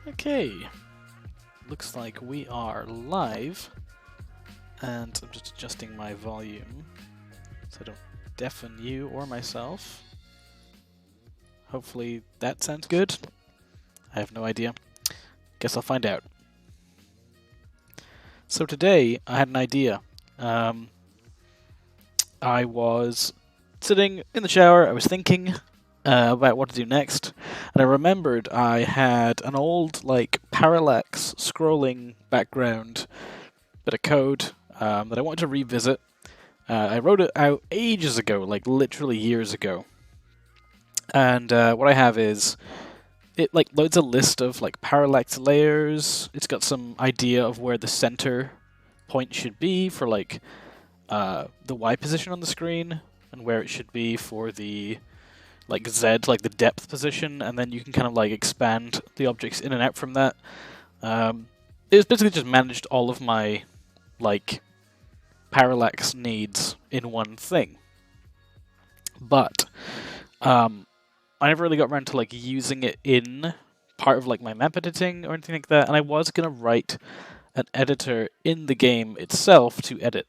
Okay, looks like we are live, and I'm just adjusting my volume so I don't deafen you or myself. Hopefully that sounds good. I have no idea. Guess I'll find out. So today I had an idea. I was sitting in the shower, I was thinking about what to do next, and I remembered I had an old Parallax scrolling background bit of code that I wanted to revisit. I wrote it out ages ago, like literally years ago, and what I have is it loads a list of parallax layers. It's got some idea of where the center point should be for the Y position on the screen, and where it should be for the Z, the depth position, and then you can kind of expand the objects in and out from that. It was basically just managed all of my parallax needs in one thing. But I never really got around to using it in part of my map editing or anything like that, and I was gonna write an editor in the game itself to edit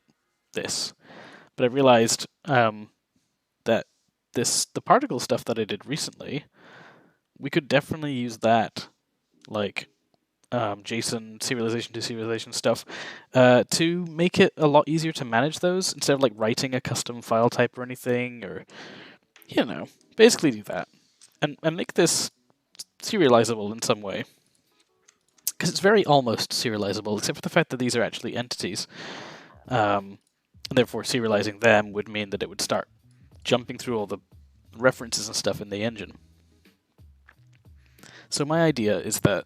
this, but I realized that the particle stuff that I did recently, we could definitely use that, JSON serialization to serialization stuff, to make it a lot easier to manage those instead of writing a custom file type or anything, or basically do that and make this serializable in some way, because it's very almost serializable, except for the fact that these are actually entities. And therefore, serializing them would mean that it would start jumping through all the references and stuff in the engine. So my idea is that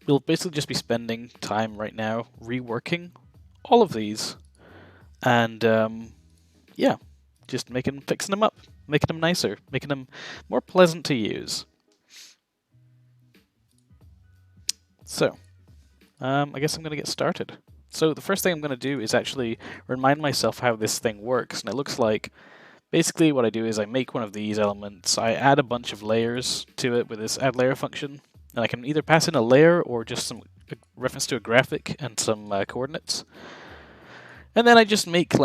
we'll basically just be spending time right now reworking all of these, and yeah, just fixing them up, making them nicer, making them more pleasant to use. So, I guess I'm going to get started. So the first thing I'm going to do is actually remind myself how this thing works, and it looks like basically what I do is I make one of these elements, I add a bunch of layers to it with this add layer function, and I can either pass in a layer or just some reference to a graphic and some coordinates. And then I just make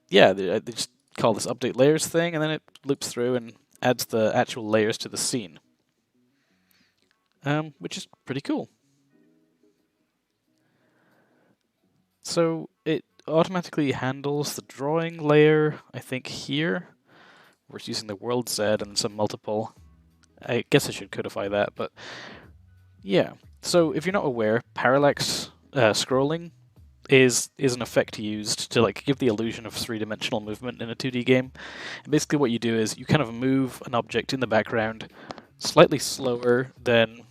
yeah, they just call this update layers thing, and then it loops through and adds the actual layers to the scene, which is pretty cool. So it automatically handles the drawing layer, I think here. We're using the world Z and some multiple. I guess I should codify that, but yeah. So if you're not aware, parallax scrolling is an effect used to give the illusion of three-dimensional movement in a 2D game. And basically what you do is you kind of move an object in the background slightly slower than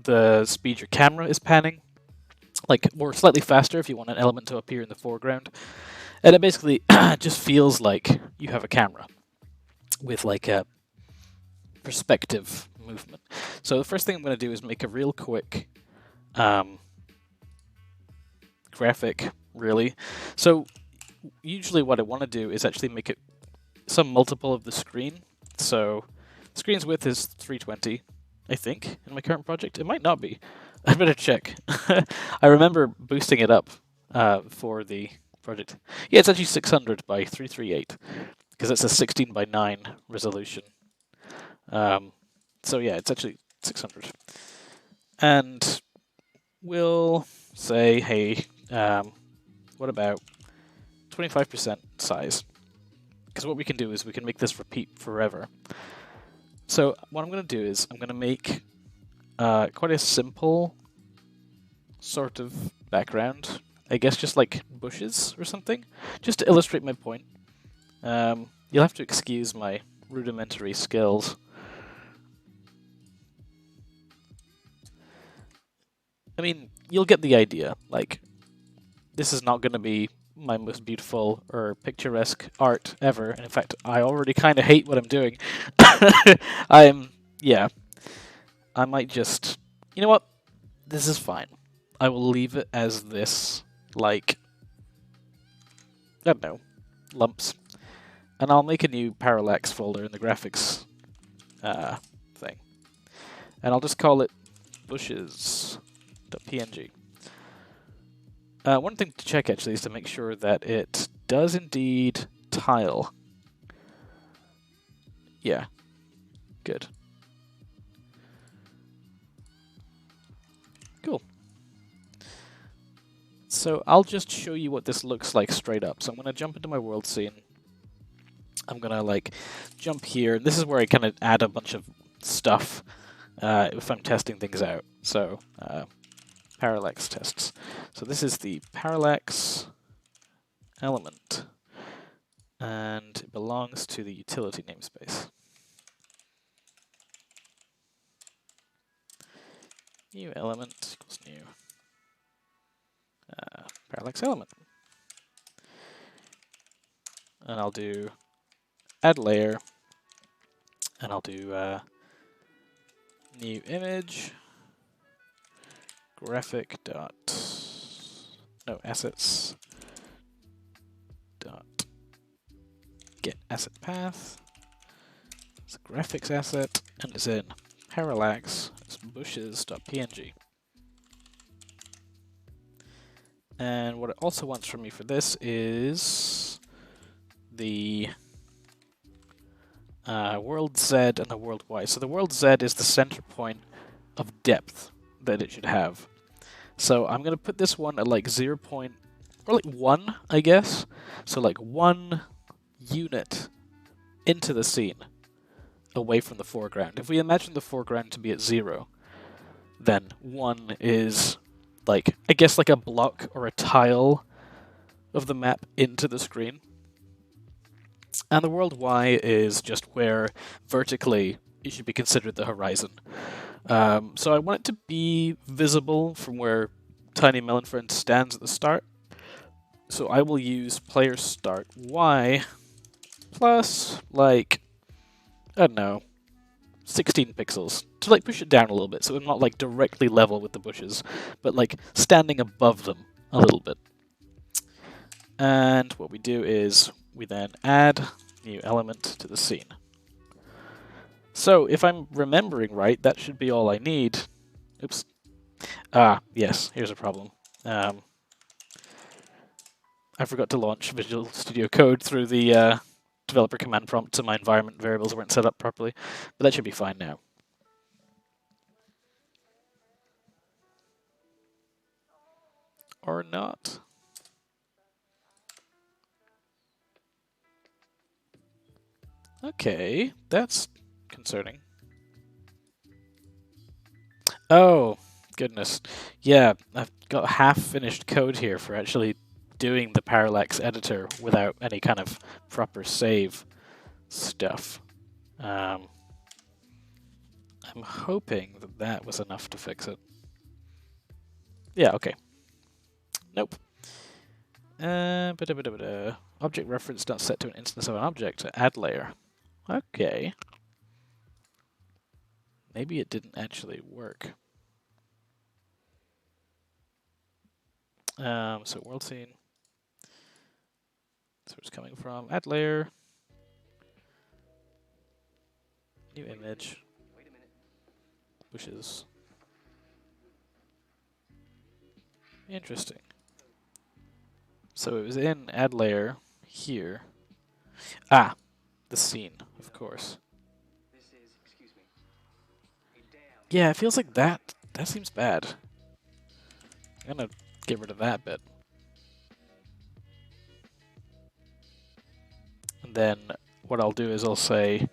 the speed your camera is panning, or slightly faster if you want an element to appear in the foreground. And it basically just feels like you have a camera with a perspective movement. So the first thing I'm going to do is make a real quick graphic, really. So usually what I want to do is actually make it some multiple of the screen. So the screen's width is 320, I think, in my current project. It might not be. I better check. I remember boosting it up for the project. Yeah, it's actually 600 by 338, because it's a 16 by 9 resolution. So yeah, it's actually 600. And we'll say, hey, what about 25% size? Because what we can do is we can make this repeat forever. So what I'm going to do is I'm going to make quite a simple sort of background. I guess just like bushes or something, just to illustrate my point. You'll have to excuse my rudimentary skills. I mean, you'll get the idea. This is not going to be my most beautiful or picturesque art ever, and in fact, I already kind of hate what I'm doing. Yeah. I might just... You know what? This is fine. I will leave it as this, I don't know, lumps. And I'll make a new Parallax folder in the graphics thing. And I'll just call it bushes.png. One thing to check actually is to make sure that it does indeed tile. Yeah, good. Cool. So I'll just show you what this looks like straight up. So I'm going to jump into my world scene. I'm going to like jump here. This is where I kind of add a bunch of stuff if I'm testing things out. So Parallax tests. So this is the Parallax element, and it belongs to the utility namespace. New element equals new Parallax element. And I'll do add layer, and I'll do new image graphic dot no assets dot get asset path. It's a graphics asset, and it's in Parallax. It's bushes.png. And what it also wants from me for this is the world Z and the world Y. So the world Z is the center point of depth that it should have. So I'm going to put this one at like 0. Or like 1, I guess. So like 1 unit into the scene, away from the foreground. If we imagine the foreground to be at 0, then 1 is like, I guess like a block or a tile of the map into the screen. And the world Y is just where vertically it should be considered the horizon. So I want it to be visible from where Tiny Melon Friend stands at the start. So I will use player start Y plus, like, I don't know, 16 pixels to like push it down a little bit so I'm not like directly level with the bushes, but like standing above them a little bit. And what we do is we then add new element to the scene. So if I'm remembering right, that should be all I need. Oops. Yes, here's a problem. I forgot to launch Visual Studio Code through the developer command prompt, so my environment variables weren't set up properly, but that should be fine now. Or not. Okay, that's concerning. Oh, goodness. Yeah, I've got half-finished code here for actually doing the Parallax editor without any kind of proper save stuff. I'm hoping that that was enough to fix it. Yeah, okay. Nope. Object reference not set to an instance of an object. Add layer. Okay. Maybe it didn't actually work. So world scene. That's where it's coming from. Add layer. New image. Bushes. Interesting. So it was in add layer here. Ah, the scene, of course. Yeah, it feels like that seems bad. I'm gonna get rid of that bit. And then what I'll do is I'll say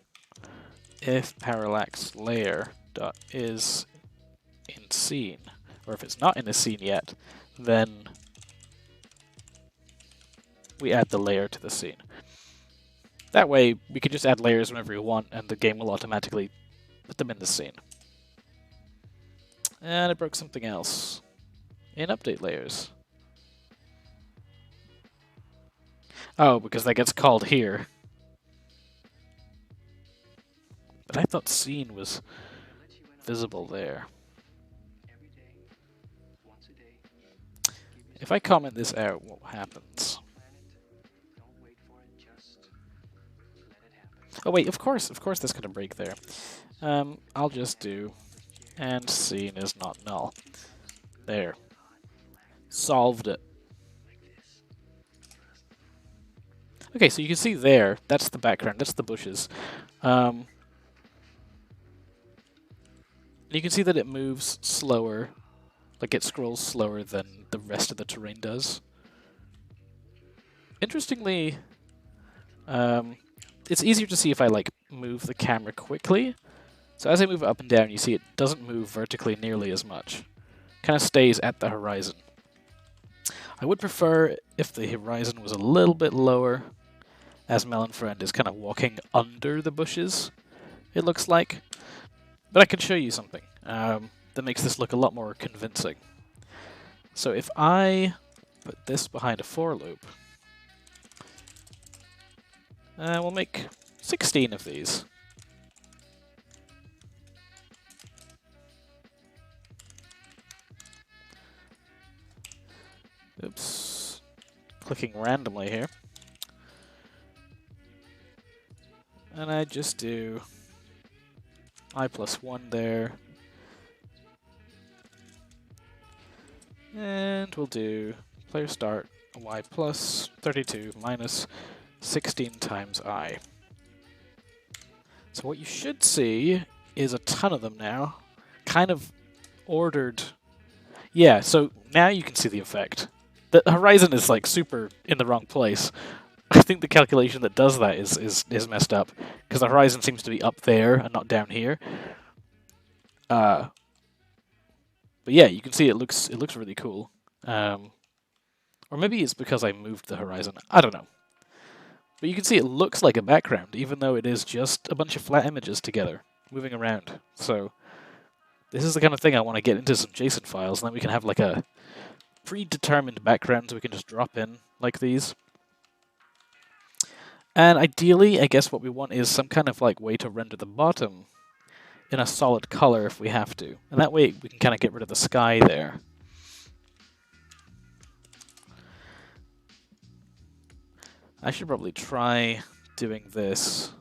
if parallax layer dot is in scene, or if it's not in a scene yet, then we add the layer to the scene. That way we can just add layers whenever we want and the game will automatically put them in the scene. And I broke something else in update layers. Oh, because that gets called here. But I thought scene was visible there. If I comment this out, what happens? Oh wait, of course that's gonna break there. I'll just do and scene is not null. There. Solved it. Okay, so you can see there, that's the background, that's the bushes. You can see that it moves slower, like it scrolls slower than the rest of the terrain does. Interestingly, it's easier to see if I like move the camera quickly. So as I move it up and down, you see it doesn't move vertically nearly as much. Kind of stays at the horizon. I would prefer if the horizon was a little bit lower, as Melon Friend is kind of walking under the bushes, it looks like. But I can show you something that makes this look a lot more convincing. So if I put this behind a for loop, we'll make 16 of these. Oops. Clicking randomly here. And I just do I+1 there. And we'll do player start y plus 32 minus 16 times I. So what you should see is a ton of them now, kind of ordered. Yeah, so now you can see the effect. The horizon is like super in the wrong place. I think the calculation that does that is messed up, because the horizon seems to be up there and not down here. But yeah, you can see it looks really cool. Or maybe it's because I moved the horizon. I don't know. But you can see it looks like a background, even though it is just a bunch of flat images together, moving around. So this is the kind of thing I want to get into some JSON files, and then we can have like a predetermined background we can just drop in like these. And ideally, I guess what we want is some kind of like way to render the bottom in a solid color if we have to. And that way we can kind of get rid of the sky there. I should probably try doing this.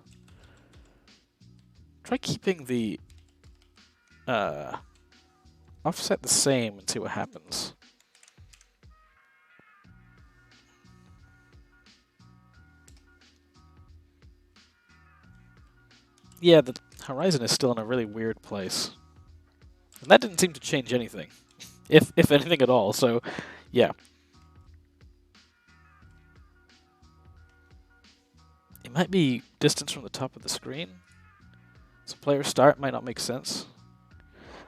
Try keeping the offset the same and see what happens. Yeah, the horizon is still in a really weird place. And that didn't seem to change anything. If anything at all, so yeah. It might be distance from the top of the screen. So player start might not make sense.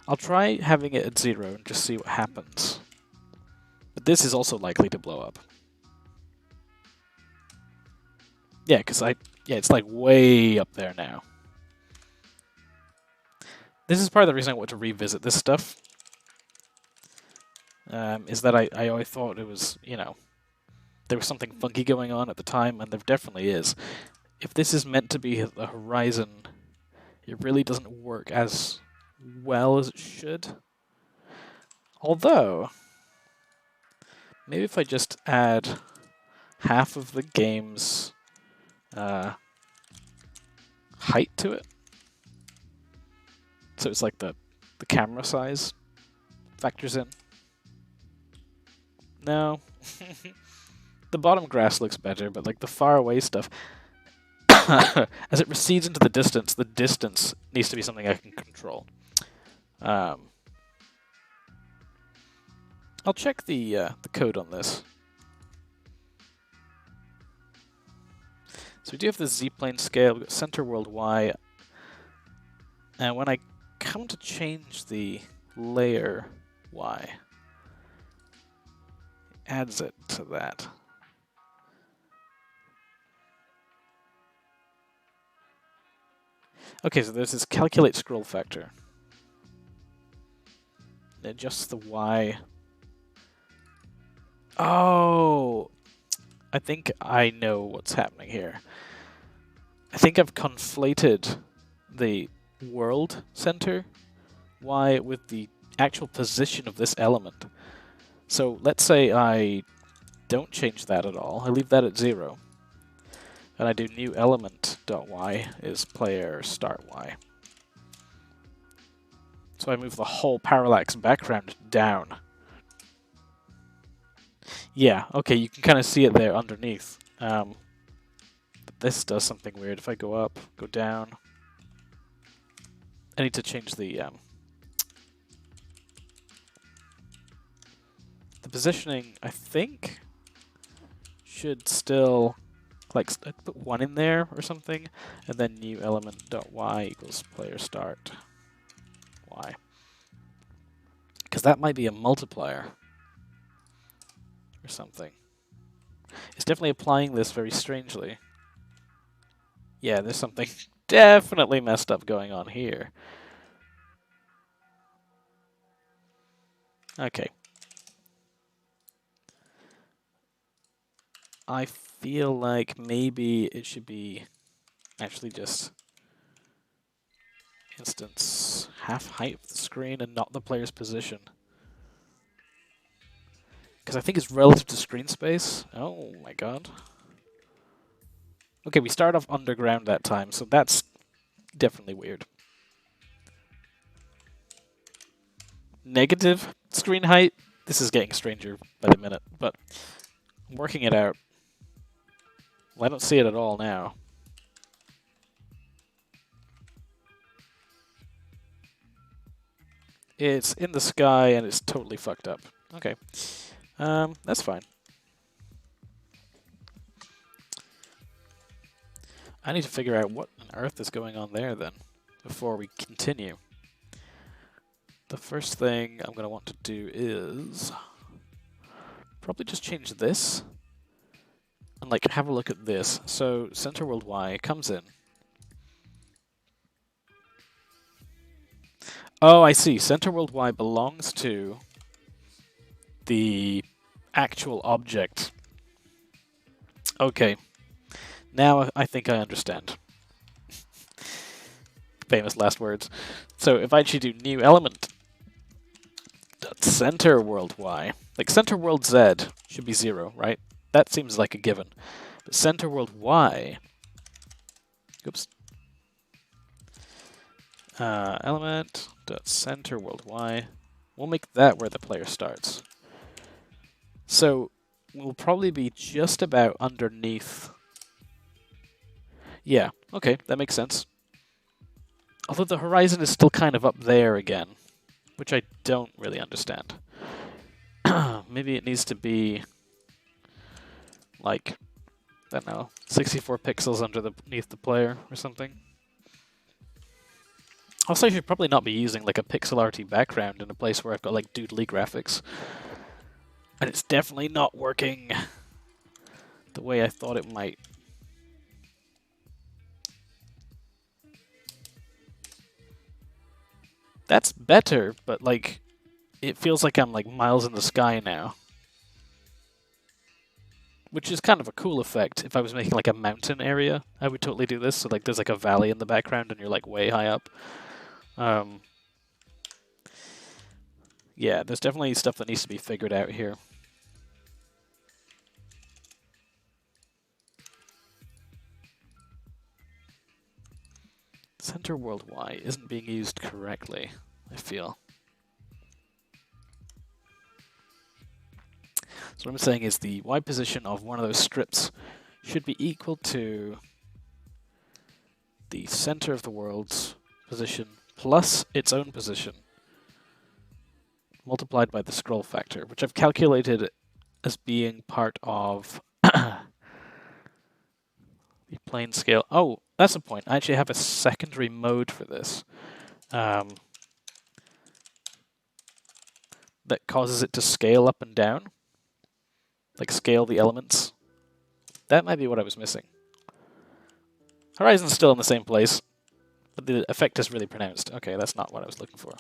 I'll try having it at 0 and just see what happens. But this is also likely to blow up. Yeah, because it's like way up there now. This is part of the reason I want to revisit this stuff. Is that I always thought it was, there was something funky going on at the time, and there definitely is. If this is meant to be the horizon, it really doesn't work as well as it should. Although, maybe if I just add half of the game's height to it, so it's like the camera size factors in. No. The bottom grass looks better, but like the far away stuff, as it recedes into the distance needs to be something I can control. I'll check the code on this. So we do have the Z-plane scale, we've got center world Y, and when I come to change the layer Y, it adds it to that. Okay, so there's this calculate scroll factor. It adjusts the Y. Oh! I think I know what's happening here. I think I've conflated the world center Y with the actual position of this element. So let's say I don't change that at all. I leave that at 0. and I do new element.y is player start y. So I move the whole parallax background down. Yeah, okay, you can kind of see it there underneath. But this does something weird. If I go up, go down, I need to change the positioning, I think, should still, like, put 1 in there or something, and then new element.y equals player start y. Because that might be a multiplier or something. It's definitely applying this very strangely. Yeah, there's something definitely messed up going on here. Okay. I feel like maybe it should be actually just instance half height of the screen and not the player's position. Because I think it's relative to screen space. Oh my god. Okay, we start off underground that time, so that's definitely weird. Negative screen height. This is getting stranger by the minute, but I'm working it out. Well, I don't see it at all now. It's in the sky and it's totally fucked up. Okay. That's fine. I need to figure out what on earth is going on there then, before we continue. The first thing I'm going to want to do is probably just change this and like have a look at this. So center world Y comes in. Oh, I see. Center world Y belongs to the actual object. Okay. Now I think I understand. Famous last words. So if I actually do new element center world Y, like center world Z should be 0, right? That seems like a given. But center world Y, oops. Element center world Y. We'll make that where the player starts. So we'll probably be just about underneath. Yeah, okay, that makes sense. Although the horizon is still kind of up there again, which I don't really understand. Maybe it needs to be like, I don't know, 64 pixels underneath the player or something. Also, I should probably not be using like a pixel arty background in a place where I've got like doodly graphics. And it's definitely not working the way I thought it might. That's better, but like, it feels like I'm like miles in the sky now. Which is kind of a cool effect. If I was making like a mountain area, I would totally do this. So like there's like a valley in the background and you're like way high up. Yeah, there's definitely stuff that needs to be figured out here. Center world Y isn't being used correctly, I feel. So what I'm saying is the Y position of one of those strips should be equal to the center of the world's position plus its own position multiplied by the scroll factor, which I've calculated as being part of the plane scale. Oh, that's a point. I actually have a secondary mode for this that causes it to scale up and down, like scale the elements. That might be what I was missing. Horizon's still in the same place, but the effect is really pronounced. Okay, that's not what I was looking for.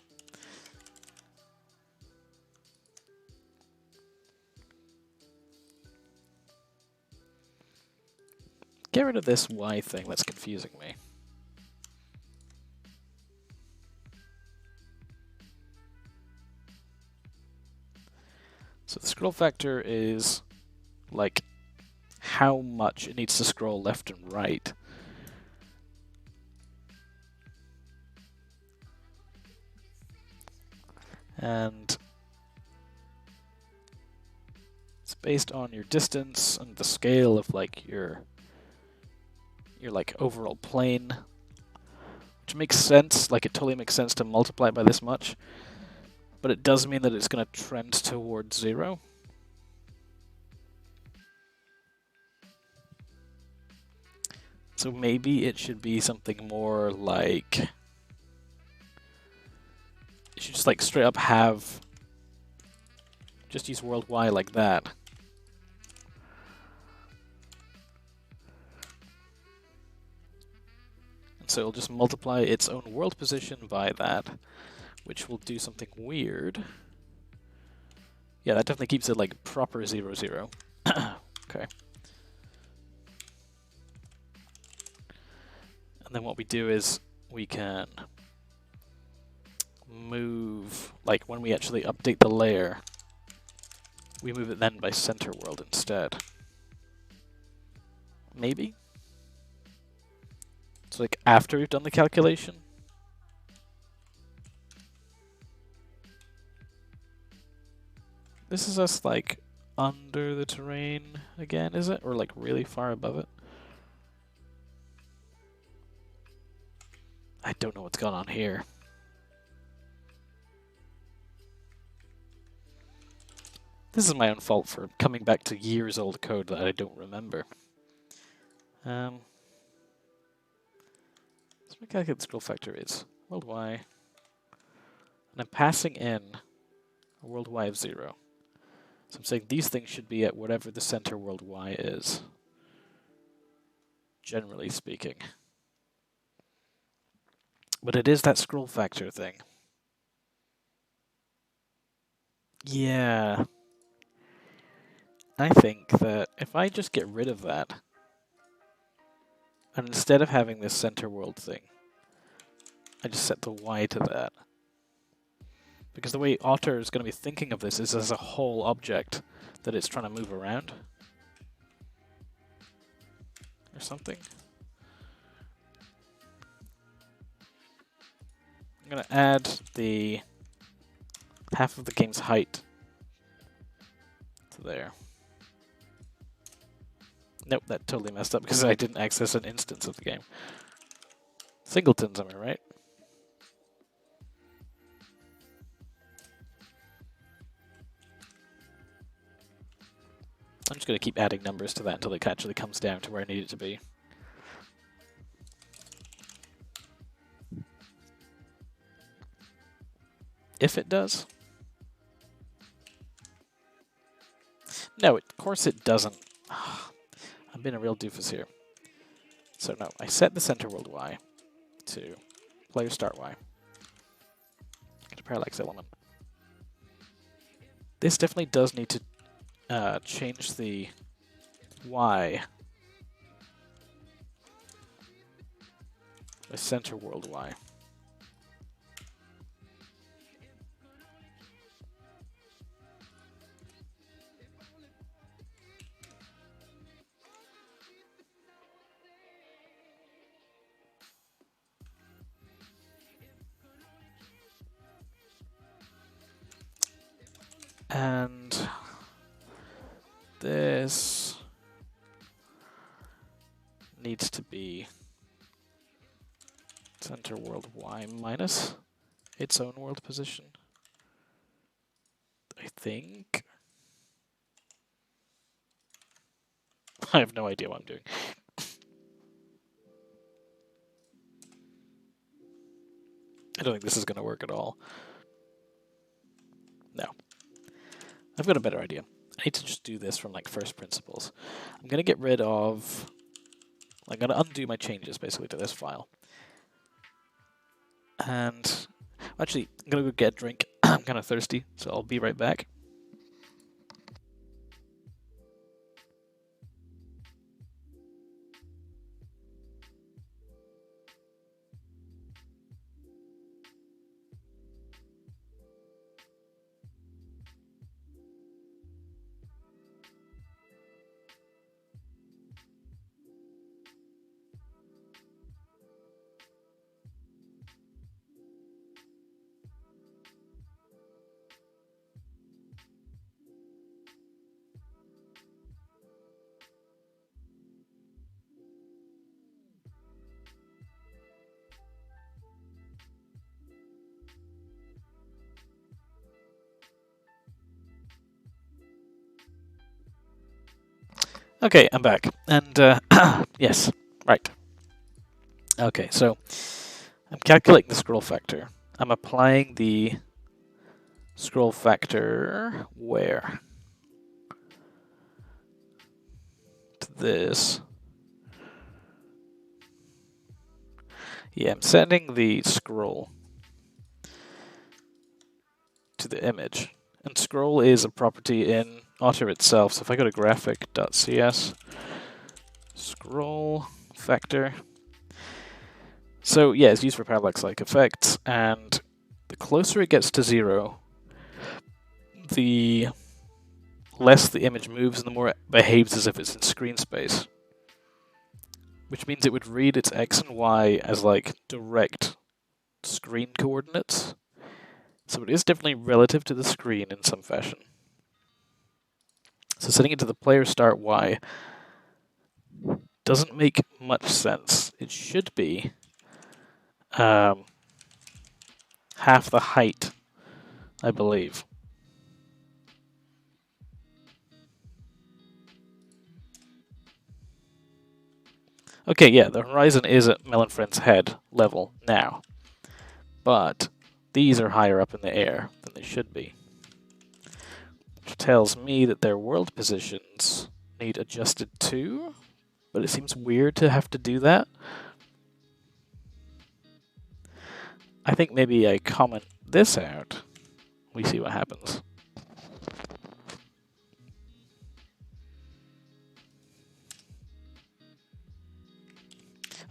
Get rid of this Y thing that's confusing me. So the scroll factor is like how much it needs to scroll left and right. And it's based on your distance and the scale of like your like overall plane, which makes sense. Like, it totally makes sense to multiply by this much, but it does mean that it's going to trend towards 0. So maybe it should be something more like, it should just like straight up have, just use world Y like that. And so it'll just multiply its own world position by that, which will do something weird. Yeah, that definitely keeps it like proper 0, 0. Okay. And then what we do is we can move, like when we actually update the layer, we move it then by center world instead. Maybe? So like after we've done the calculation. This is us like under the terrain again, is it? Or like really far above it? I don't know what's going on here. This is my own fault for coming back to years old code that I don't remember. So my calculate scroll factor is world Y, and I'm passing in a world Y of 0. So I'm saying these things should be at whatever the center world Y is, generally speaking. But it is that scroll factor thing. Yeah. I think that if I just get rid of that, and instead of having this center world thing, I just set the Y to that. Because the way Otter is going to be thinking of this is as a whole object that it's trying to move around. Or something. I'm going to add the half of the game's height to there. Nope, that totally messed up because I didn't access an instance of the game. Singletons, am I right? I'm just going to keep adding numbers to that until it actually comes down to where I need it to be. If it does. No, of course it doesn't. I'm being a real doofus here. So no, I set the center world Y to player start Y. Get a parallax element. This definitely does need to change the Y by center world Y. And this needs to be center world Y minus its own world position. I think. I have no idea what I'm doing. I don't think this is going to work at all. No. I've got a better idea. I need to just do this from like first principles. I'm going to get rid of... I'm going to undo my changes basically to this file. And actually, I'm going to go get a drink. I'm kind of thirsty, so I'll be right back. Okay, I'm back. And, yes, right. Okay, so I'm calculating the scroll factor. I'm applying the scroll factor where? To this. Yeah, I'm setting the scroll to the image. And scroll is a property in Otter itself. So if I go to graphic.cs, scroll factor. So yeah, it's used for parallax-like effects, and the closer it gets to 0, the less the image moves and the more it behaves as if it's in screen space. Which means it would read its x and y as like direct screen coordinates. So it is definitely relative to the screen in some fashion. So setting it to the player start y doesn't make much sense. It should be half the height, I believe. Okay, yeah, the horizon is at Melon Friend's head level now, but these are higher up in the air than they should be, which tells me that their world positions need adjusted too, but it seems weird to have to do that. I think maybe I comment this out. We see what happens.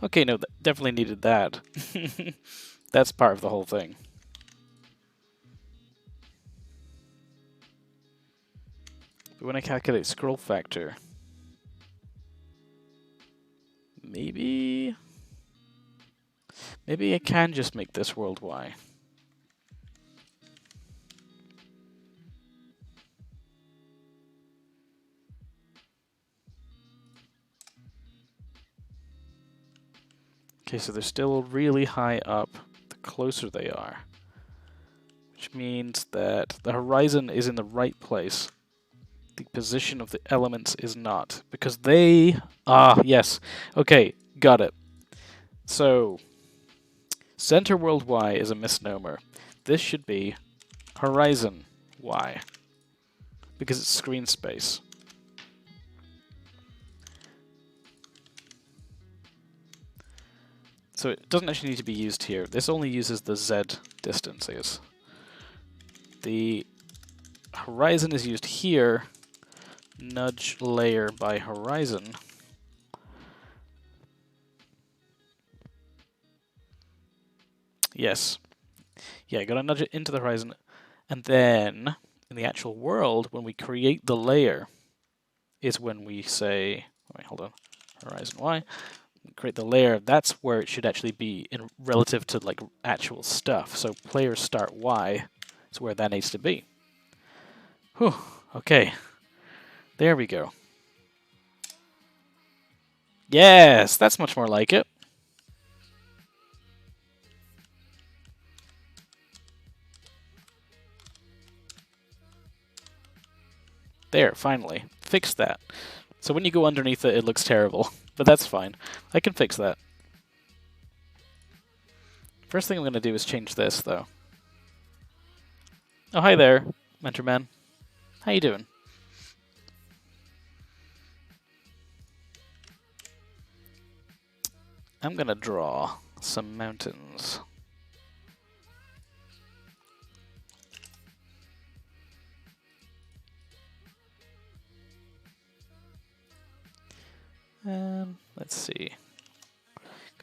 Okay, no, definitely needed that. That's part of the whole thing. But when I calculate scroll factor, maybe I can just make this world Y. Okay, so they're still really high up the closer they are, which means that the horizon is in the right place. The position of the elements is not, because they... Ah, yes. Okay, got it. So, center world Y is a misnomer. This should be horizon Y, because it's screen space. So it doesn't actually need to be used here. This only uses the Z distances. The horizon is used here. Nudge layer by horizon. Yes. Yeah, gotta nudge it into the horizon. And then, in the actual world, when we create the layer, is when we say... Wait, hold on. Horizon Y. Create the layer, that's where it should actually be in relative to like actual stuff. So player start Y is where that needs to be. Whew, okay. There we go. Yes, that's much more like it. There, finally. Fixed that. So when you go underneath it, it looks terrible. But that's fine. I can fix that. First thing I'm going to do is change this, though. Oh, hi there, Mentorman. How you doing? I'm going to draw some mountains. Let's see.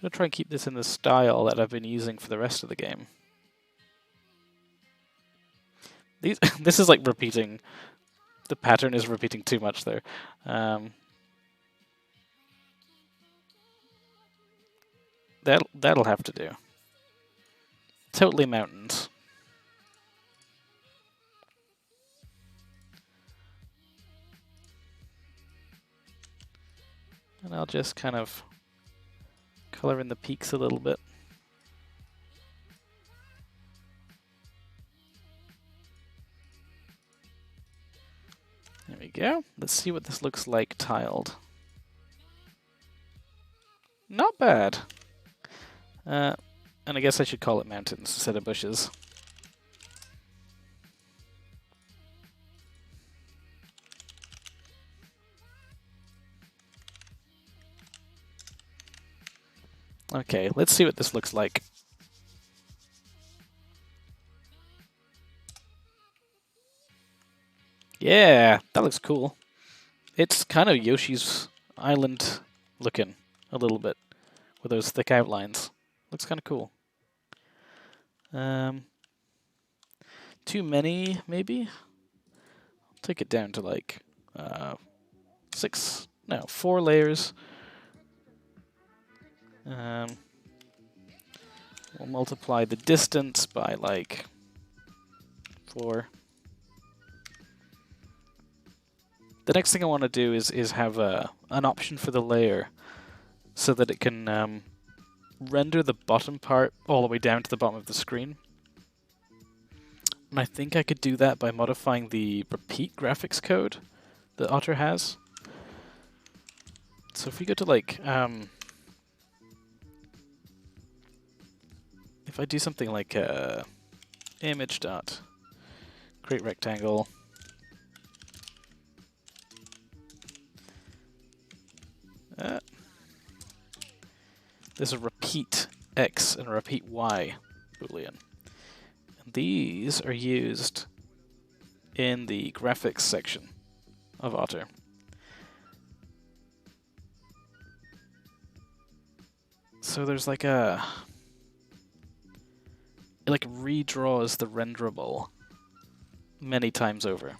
Gonna try and keep this in the style that I've been using for the rest of the game. This is like repeating. The pattern is repeating too much there. That'll have to do. Totally mountains. And I'll just kind of color in the peaks a little bit. There we go. Let's see what this looks like tiled. Not bad. And I guess I should call it mountains instead of bushes. Okay, let's see what this looks like. Yeah, that looks cool. It's kind of Yoshi's Island looking a little bit with those thick outlines. Looks kind of cool. Too many, maybe? I'll take it down to like 4 layers. We'll multiply the distance by like 4. The next thing I want to do is have an option for the layer so that it can render the bottom part all the way down to the bottom of the screen. And I think I could do that by modifying the repeat graphics code that Otter has. So if we go to like, if I do something like image dot create rectangle, there's a repeat X and a repeat Y boolean. And these are used in the graphics section of Otter. So there's like it like redraws the renderable many times over.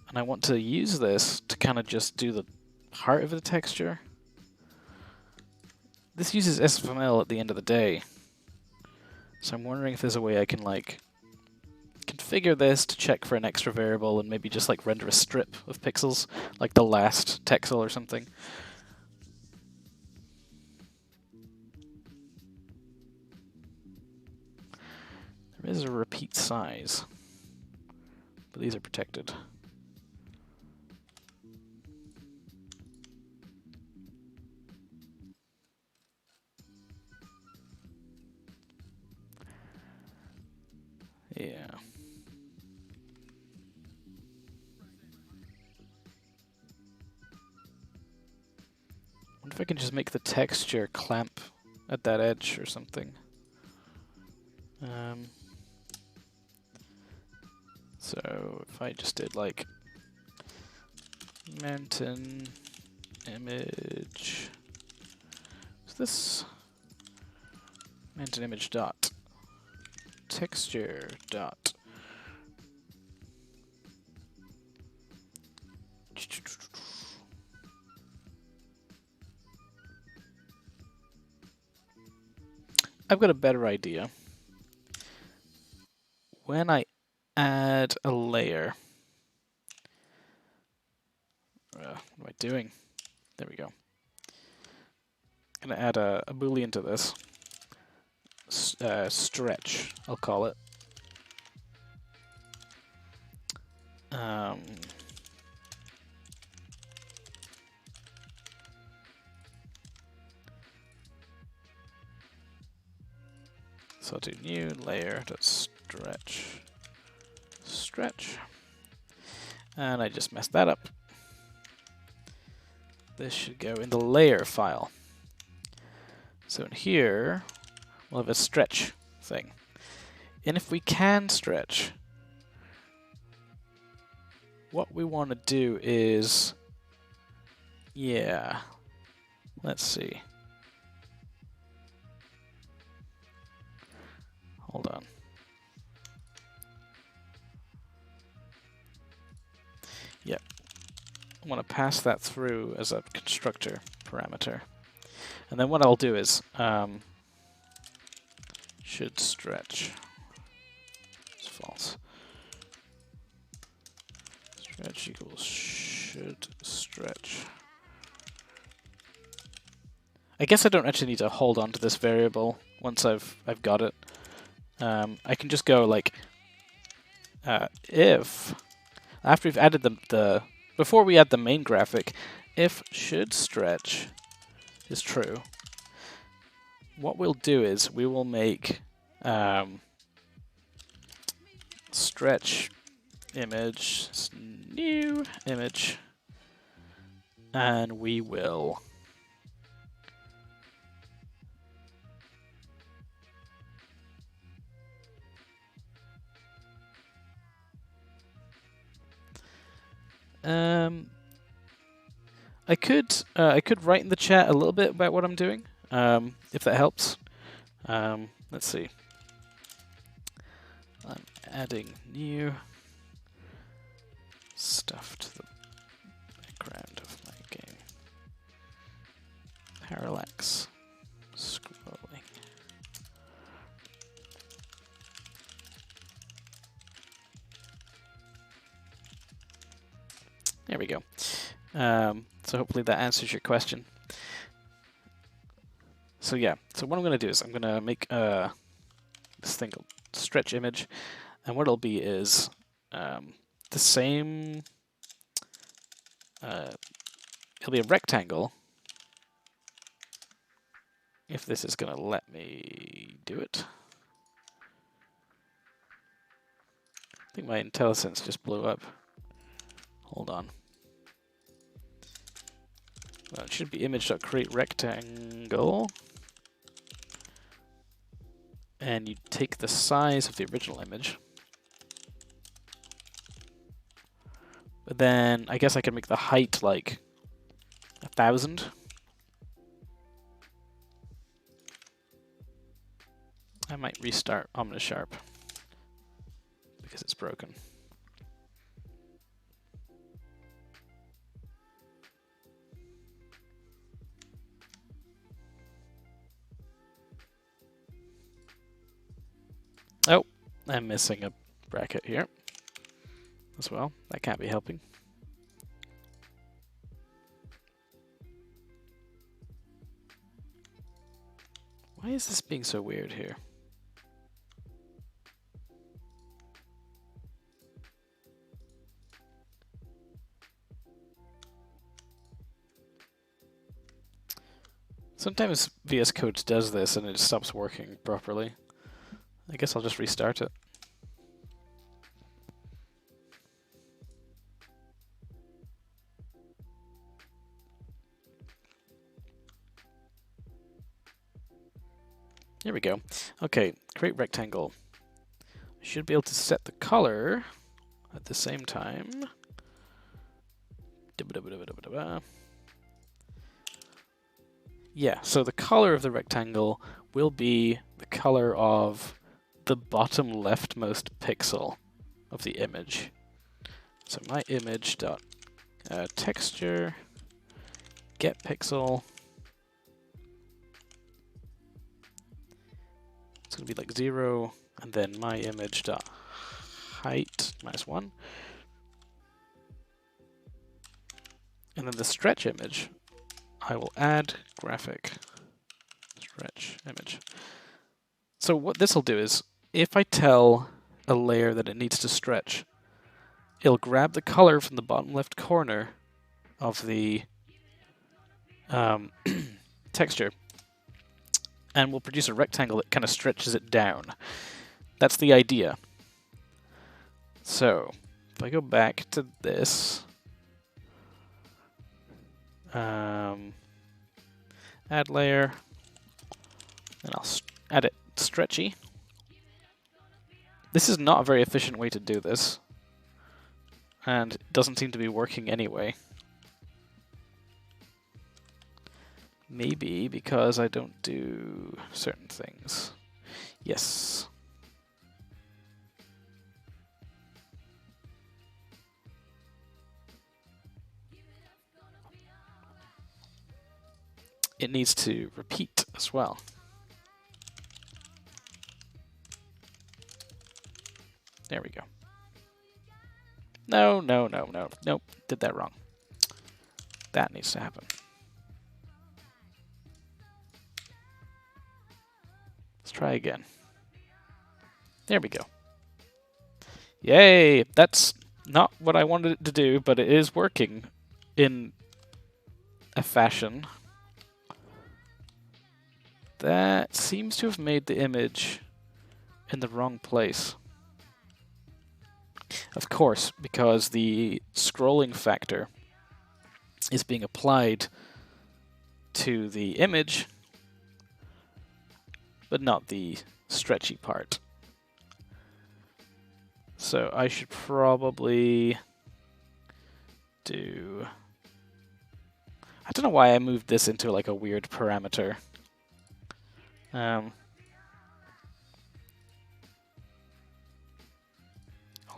And I want to use this to kind of just do the heart of the texture. This uses SFML at the end of the day. So I'm wondering if there's a way I can like configure this to check for an extra variable and maybe just like render a strip of pixels, like the last texel or something. There is a repeat size, but these are protected. Yeah. I wonder if I can just make the texture clamp at that edge or something. So if I just did like mountain image, is this mountain image dot texture dot I've got a better idea. When I add a layer, what am I doing? There we go. I'm gonna add a boolean to this. Stretch, I'll call it. So I'll do new layer dot stretch, and I just messed that up. This should go in the layer file. So in here, we'll have a stretch thing. And if we can stretch, what we want to do is, yeah, let's see. Hold on. Yep. I want to pass that through as a constructor parameter. And then what I'll do is should stretch. It's false. Stretch equals should stretch. I guess I don't actually need to hold on to this variable once I've got it. I can just go like if after we've added the before we add the main graphic, if should stretch is true, what we'll do is we will make stretch image, new image, and we will I could write in the chat a little bit about what I'm doing, if that helps. Let's see. I'm adding new stuff to the background of my game. Parallax scrolling. There we go. So hopefully that answers your question. So yeah, so what I'm going to do is I'm going to make this thing called stretch image, and what it'll be is the same. It'll be a rectangle. If this is going to let me do it. I think my IntelliSense just blew up. Hold on. Well, it should be image.createRectangle. And you take the size of the original image. But then I guess I can make the height like 1,000. I might restart OmniSharp because it's broken. Oh, I'm missing a bracket here as well. That can't be helping. Why is this being so weird here? Sometimes VS Code does this and it stops working properly. I guess I'll just restart it. Here we go. Okay, create rectangle. I should be able to set the color at the same time. Yeah, so the color of the rectangle will be the color of the bottom leftmost pixel of the image. So my image dot texture get pixel. It's going to be like 0, and then my image dot height -1. And then the stretch image, I will add graphic stretch image. So what this will do is, if I tell a layer that it needs to stretch, it'll grab the color from the bottom left corner of the texture and will produce a rectangle that kind of stretches it down. That's the idea. So if I go back to this, add layer, and I'll add it stretchy. This is not a very efficient way to do this, and it doesn't seem to be working anyway. Maybe because I don't do certain things. Yes. It needs to repeat as well. There we go. No, no, no, no. Nope, did that wrong. That needs to happen. Let's try again. There we go. Yay! That's Not what I wanted it to do, but it is working in a fashion that seems to have made the image in the wrong place. Of course, because the scrolling factor is being applied to the image, but not the stretchy part. So I should probably do... I don't know why I moved this into like a weird parameter. I'll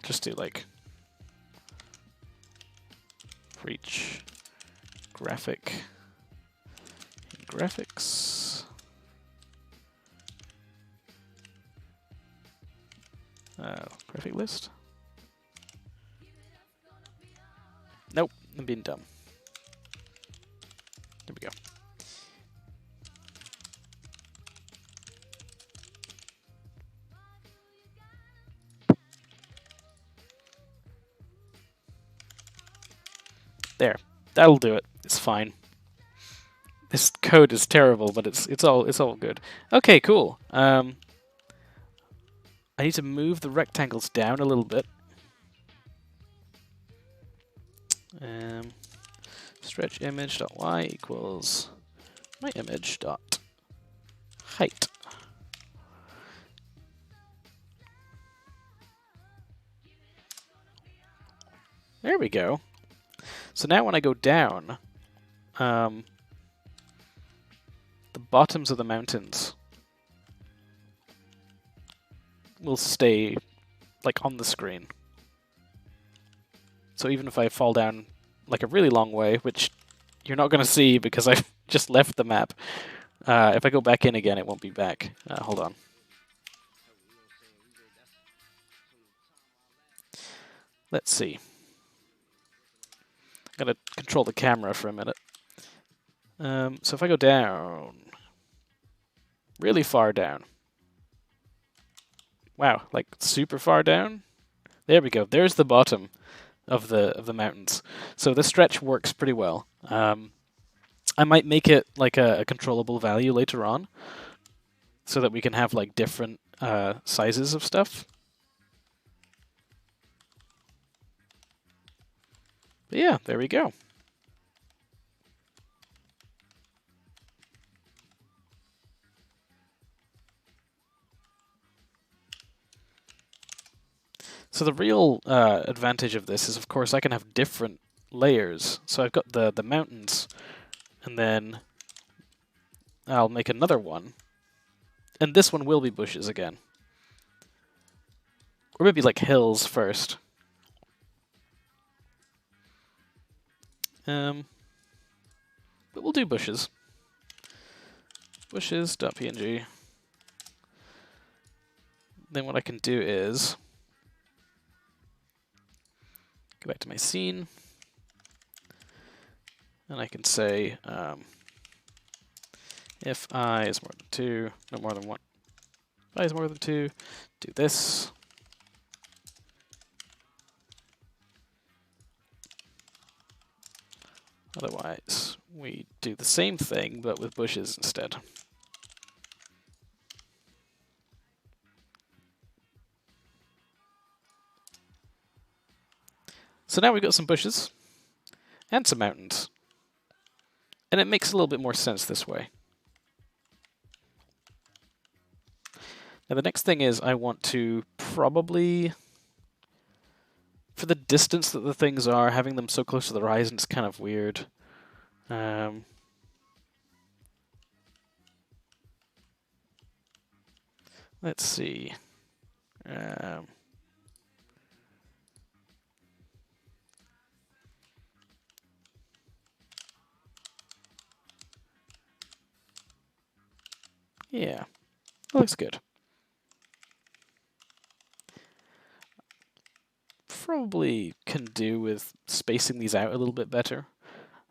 just do like for each graphics. Graphic list. Nope, I'm being dumb. There we go. There, that'll do it. It's fine. This code is terrible, but it's all good. Okay, cool. I need to move the rectangles down a little bit. Stretch image.y equals my image dot height. There we go. So now when I go down, the bottoms of the mountains will stay like on the screen. So even if I fall down like a really long way, which you're not going to see because I've just left the map, if I go back in again, it won't be back. Hold on. Let's see. I'm going to control the camera for a minute. So if I go down, really far down. Wow, like super far down? There we go. There's the bottom of the mountains. So this stretch works pretty well. I might make it like a controllable value later on, so that we can have like different sizes of stuff. But yeah, there we go. So the real advantage of this is, of course, I can have different layers. So I've got the mountains, and then I'll make another one. And this one will be bushes again. Or maybe like hills first. But we'll do bushes. Bushes.png. Then what I can do is go back to my scene, and I can say if I is more than 2, no more than 1. If I is more than 2, do this. Otherwise, we do the same thing, but with bushes instead. So now we've got some bushes and some mountains. And it makes a little bit more sense this way. Now the next thing is I want to probably, for the distance that the things are, having them so close to the horizon is kind of weird. Let's see. Yeah, that looks good. Probably can do with spacing these out a little bit better.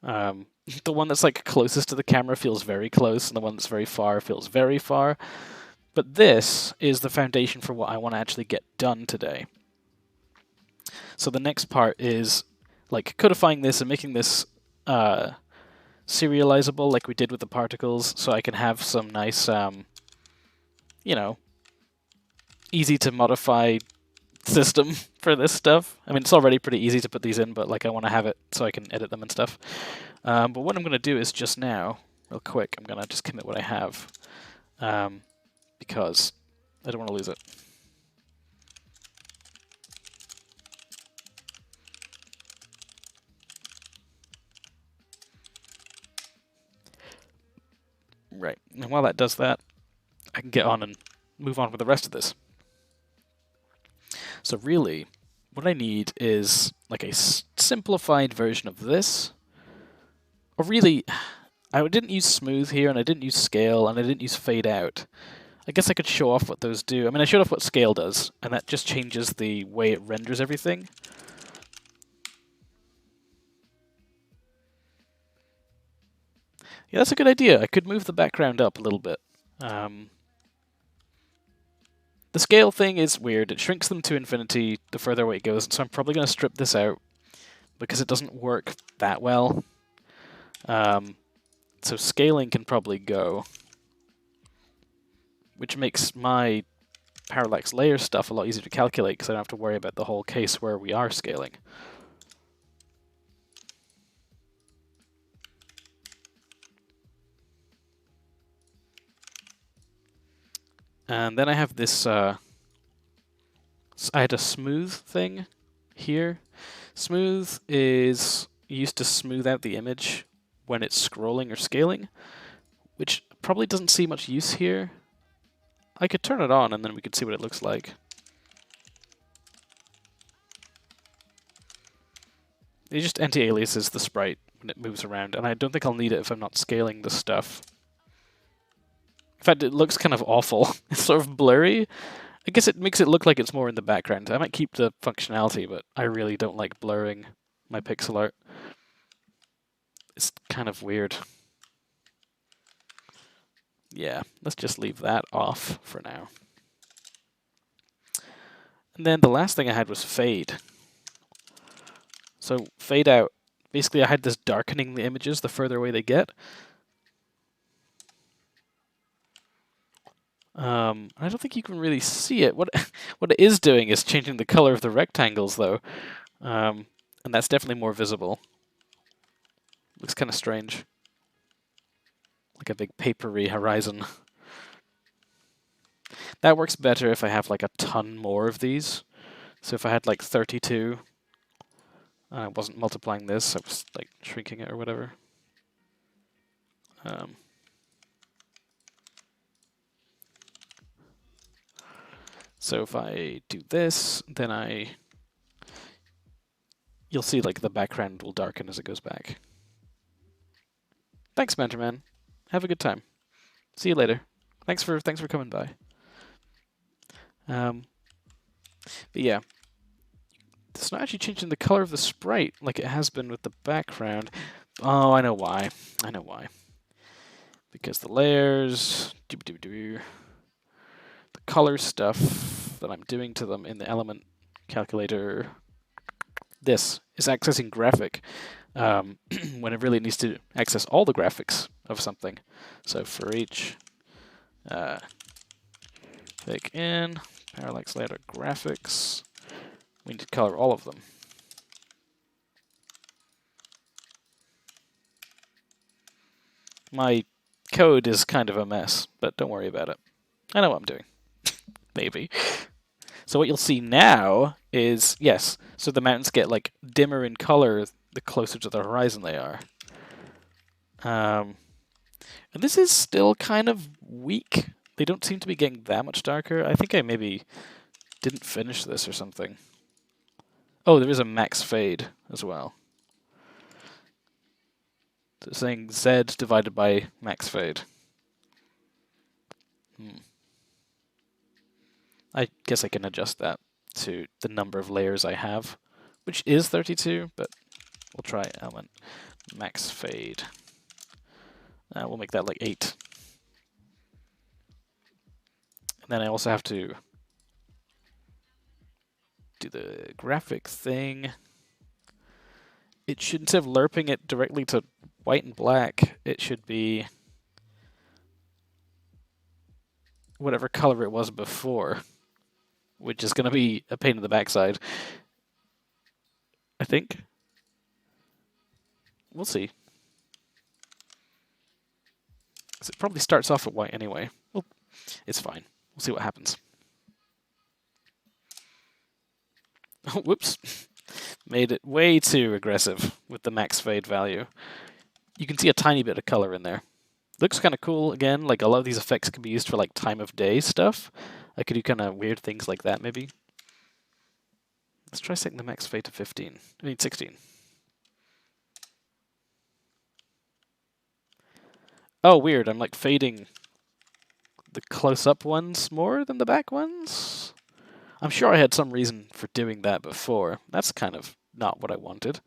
The one that's like closest to the camera feels very close, and the one that's very far feels very far. But this is the foundation for what I want to actually get done today. So the next part is like codifying this and making this serializable like we did with the particles, so I can have some nice, you know, easy to modify system for this stuff. I mean, it's already pretty easy to put these in, but like I want to have it so I can edit them and stuff. But what I'm going to do is just now, real quick, I'm going to just commit what I have because I don't want to lose it. Right, and while that does that, I can get on and move on with the rest of this. So really, what I need is like a simplified version of this. Or really, I didn't use smooth here, and I didn't use scale, and I didn't use fade out. I guess I could show off what those do. I mean, I showed off what scale does, and that just changes the way it renders everything. Yeah, that's a good idea. I could move the background up a little bit. The scale thing is weird. It shrinks them to infinity the further away it goes, so I'm probably going to strip this out because it doesn't work that well. So scaling can probably go, which makes my parallax layer stuff a lot easier to calculate because I don't have to worry about the whole case where we are scaling. And then I have this, I had a smooth thing here. Smooth is used to smooth out the image when it's scrolling or scaling, which probably doesn't see much use here. I could turn it on and then we could see what it looks like. It just anti-aliases the sprite when it moves around, and I don't think I'll need it if I'm not scaling the stuff. In fact, it looks kind of awful. It's sort of blurry. I guess it makes it look like it's more in the background. I might keep the functionality, but I really don't like blurring my pixel art. It's kind of weird. Yeah, let's just leave that off for now. And then the last thing I had was fade. So fade out. Basically, I had this darkening the images the further away they get. I don't think you can really see it. What it is doing is changing the color of the rectangles, though, and that's definitely more visible. Looks kind of strange, like a big papery horizon. That works better if I have like a ton more of these. So if I had like 32, I wasn't multiplying this, I was like shrinking it or whatever. So if I do this, then you'll see like the background will darken as it goes back. Thanks, Mentorman. Have a good time. See you later. Thanks for coming by. But yeah, it's not actually changing the color of the sprite like it has been with the background. Oh, I know why. I know why. Because the layers, the color stuff that I'm doing to them in the element calculator, this is accessing graphic when it really needs to access all the graphics of something. So for each click in, parallax layer graphics, we need to color all of them. My code is kind of a mess, but don't worry about it. I know what I'm doing. Maybe. So what you'll see now is, yes, so the mountains get like dimmer in color the closer to the horizon they are. And this is still kind of weak. They don't seem to be getting that much darker. I think I maybe didn't finish this or something. Oh, there is a max fade as well. So it's saying Z divided by max fade. I guess I can adjust that to the number of layers I have, which is 32, but we'll try element max fade. We'll make that like 8. And then I also have to do the graphic thing. It should, instead of lerping it directly to white and black, it should be whatever color it was before, which is going to be a pain in the backside, I think. We'll see. It probably starts off at white anyway. Well, it's fine. We'll see what happens. Whoops. Made it way too aggressive with the max fade value. You can see a tiny bit of color in there. Looks kind of cool. Again, like a lot of these effects can be used for like time of day stuff. I could do kind of weird things like that maybe. Let's try setting the max fade to 15. I mean 16. Oh, weird. I'm like fading the close-up ones more than the back ones. I'm sure I had some reason for doing that before. That's kind of not what I wanted.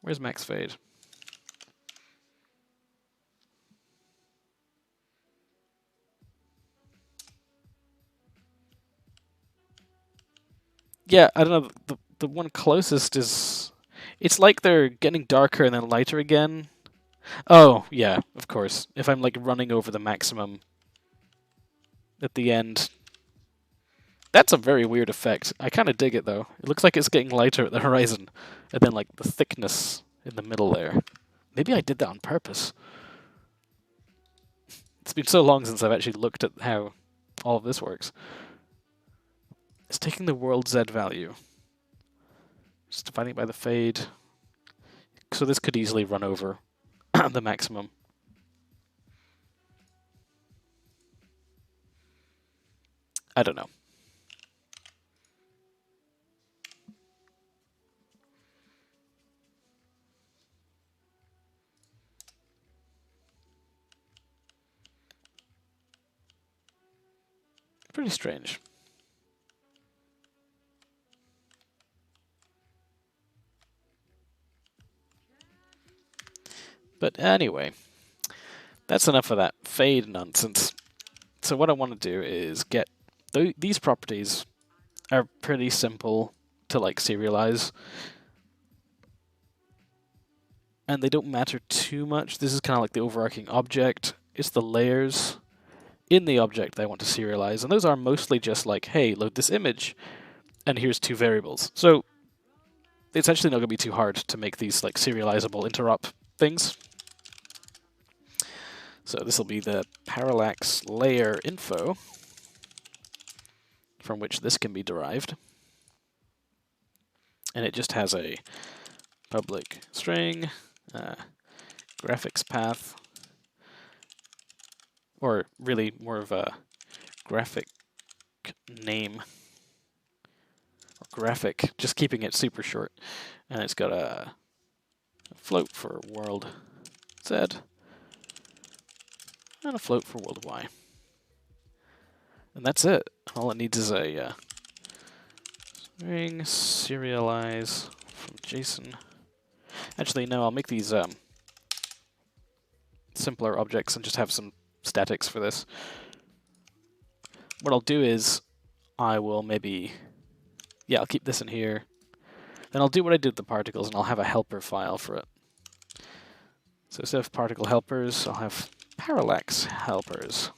Where's max fade? Yeah, I don't know. The one closest is... It's like they're getting darker and then lighter again. Oh, yeah, of course. If I'm like running over the maximum at the end. That's a very weird effect. I kind of dig it, though. It looks like it's getting lighter at the horizon. And then like the thickness in the middle there. Maybe I did that on purpose. It's been so long since I've actually looked at how all of this works. It's taking the world Z value. Just dividing it by the fade. So this could easily run over the maximum. I don't know. Pretty strange. But anyway, that's enough of that fade nonsense. So what I want to do is get... These properties are pretty simple to like serialize. And they don't matter too much. This is kind of like the overarching object. It's the layers in the object that I want to serialize. And those are mostly just like, hey, load this image, and here's two variables. So it's actually not going to be too hard to make these like serializable interop things. So this will be the parallax layer info, from which this can be derived. And it just has a public string, graphics path, or really more of a graphic name, or graphic, just keeping it super short. And it's got a float for world Z, and a float for world Y. And that's it. All it needs is a string serialize from JSON. Actually, no, I'll make these simpler objects and just have some statics for this. What I'll do is I will maybe... Yeah, I'll keep this in here. Then I'll do what I did with the particles, and I'll have a helper file for it. So instead of particle helpers, I'll have parallax helpers.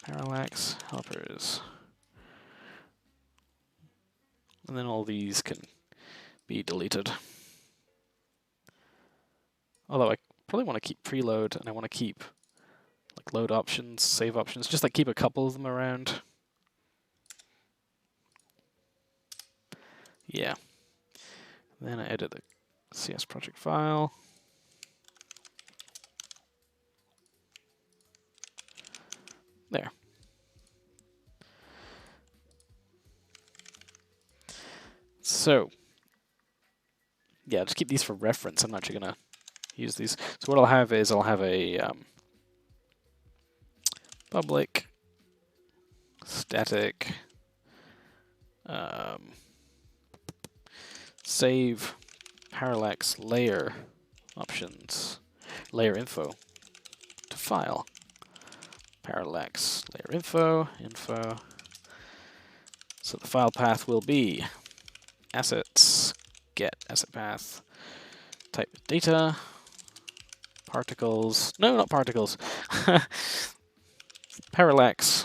Parallax helpers. And then all these can be deleted. Although I probably want to keep preload, and I want to keep like load options, save options, just like keep a couple of them around. Yeah. Then I edit the CS project file. There. So, yeah, just keep these for reference. I'm not actually going to use these. So what I'll have is I'll have a public static save parallax layer options layer info to file Parallax layer info. So the file path will be assets, get asset path, type data, particles. No, not particles. Parallax.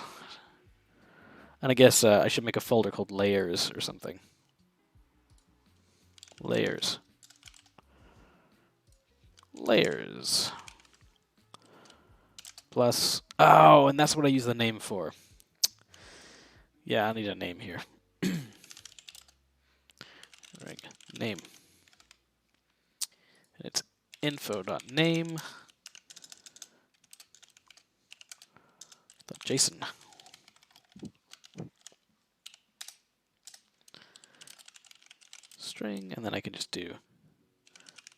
And I guess I should make a folder called layers or something. Layers. Layers. Plus, oh, and that's what I use the name for. Yeah, I need a name here. Name. And it's info.name. .json. String, and then I can just do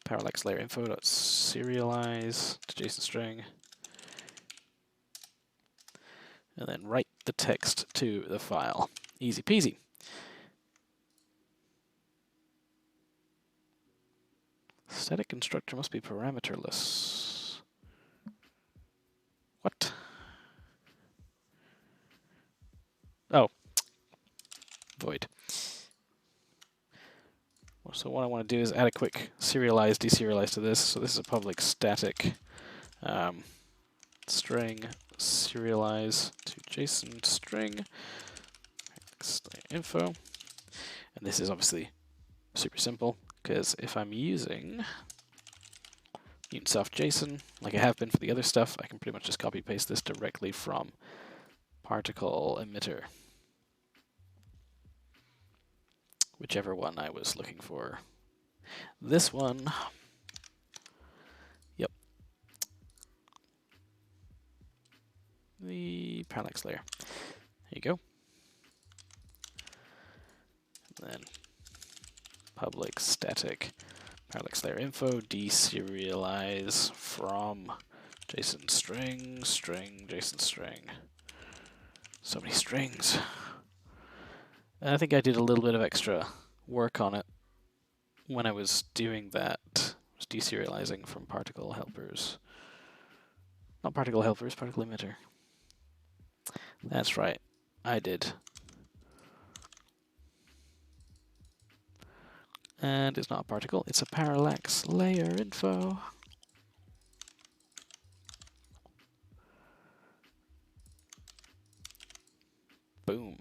parallax layer info.serialize to JSON string. And then write the text to the file. Easy peasy. Static constructor must be parameterless. What? Oh. Void. So what I want to do is add a quick serialize, deserialize to this. So this is a public static string serialize to JSON string info. And this is obviously super simple, because if I'm using Newtonsoft JSON, like I have been for the other stuff, I can pretty much just copy paste this directly from particle emitter. Whichever one I was looking for. This one. Yep. The parallax layer. There you go. And then public static parallax layer info deserialize from JSON string, JSON string. So many strings. And I think I did a little bit of extra work on it when I was doing that. I was deserializing from particle helpers. Not particle helpers, particle emitter. That's right, I did. And it's not a particle, it's a parallax layer info. Boom.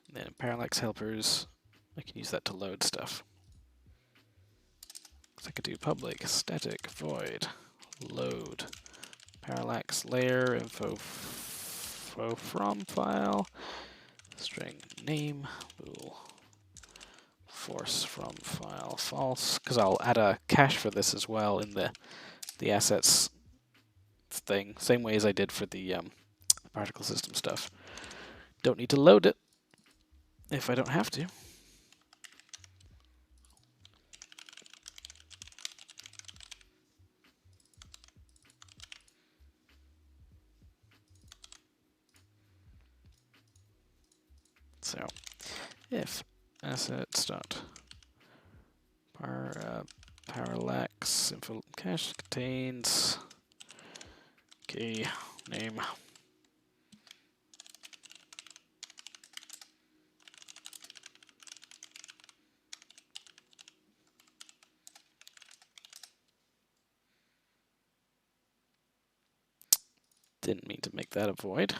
And then parallax helpers, I can use that to load stuff. So I could do public static void load parallax layer info from file string name bool force from file false, because I'll add a cache for this as well in the assets thing, same way as I did for the particle system stuff. Don't need to load it if I don't have to. So if assets dot parallax info cache contains key name didn't mean to make that a void.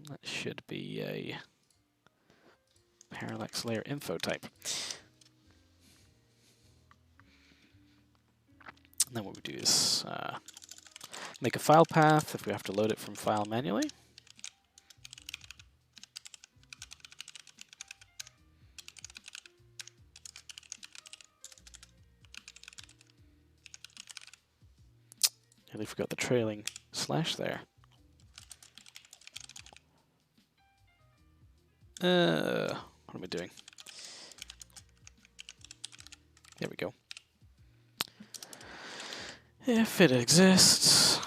That should be a parallax layer info type. And then what we do is make a file path if we have to load it from file manually. Nearly forgot the trailing slash there. What am I doing? There we go. If it exists.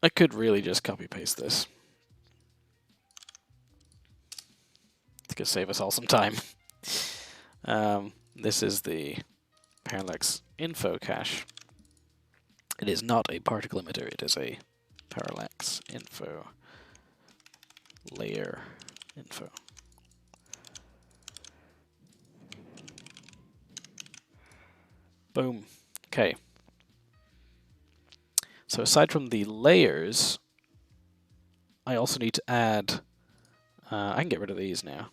I could really just copy paste this. Could save us all some time. This is the Parallax info cache. It is not a particle emitter, it is a Parallax info layer info. Boom. Okay. So aside from the layers, I also need to add... I can get rid of these now.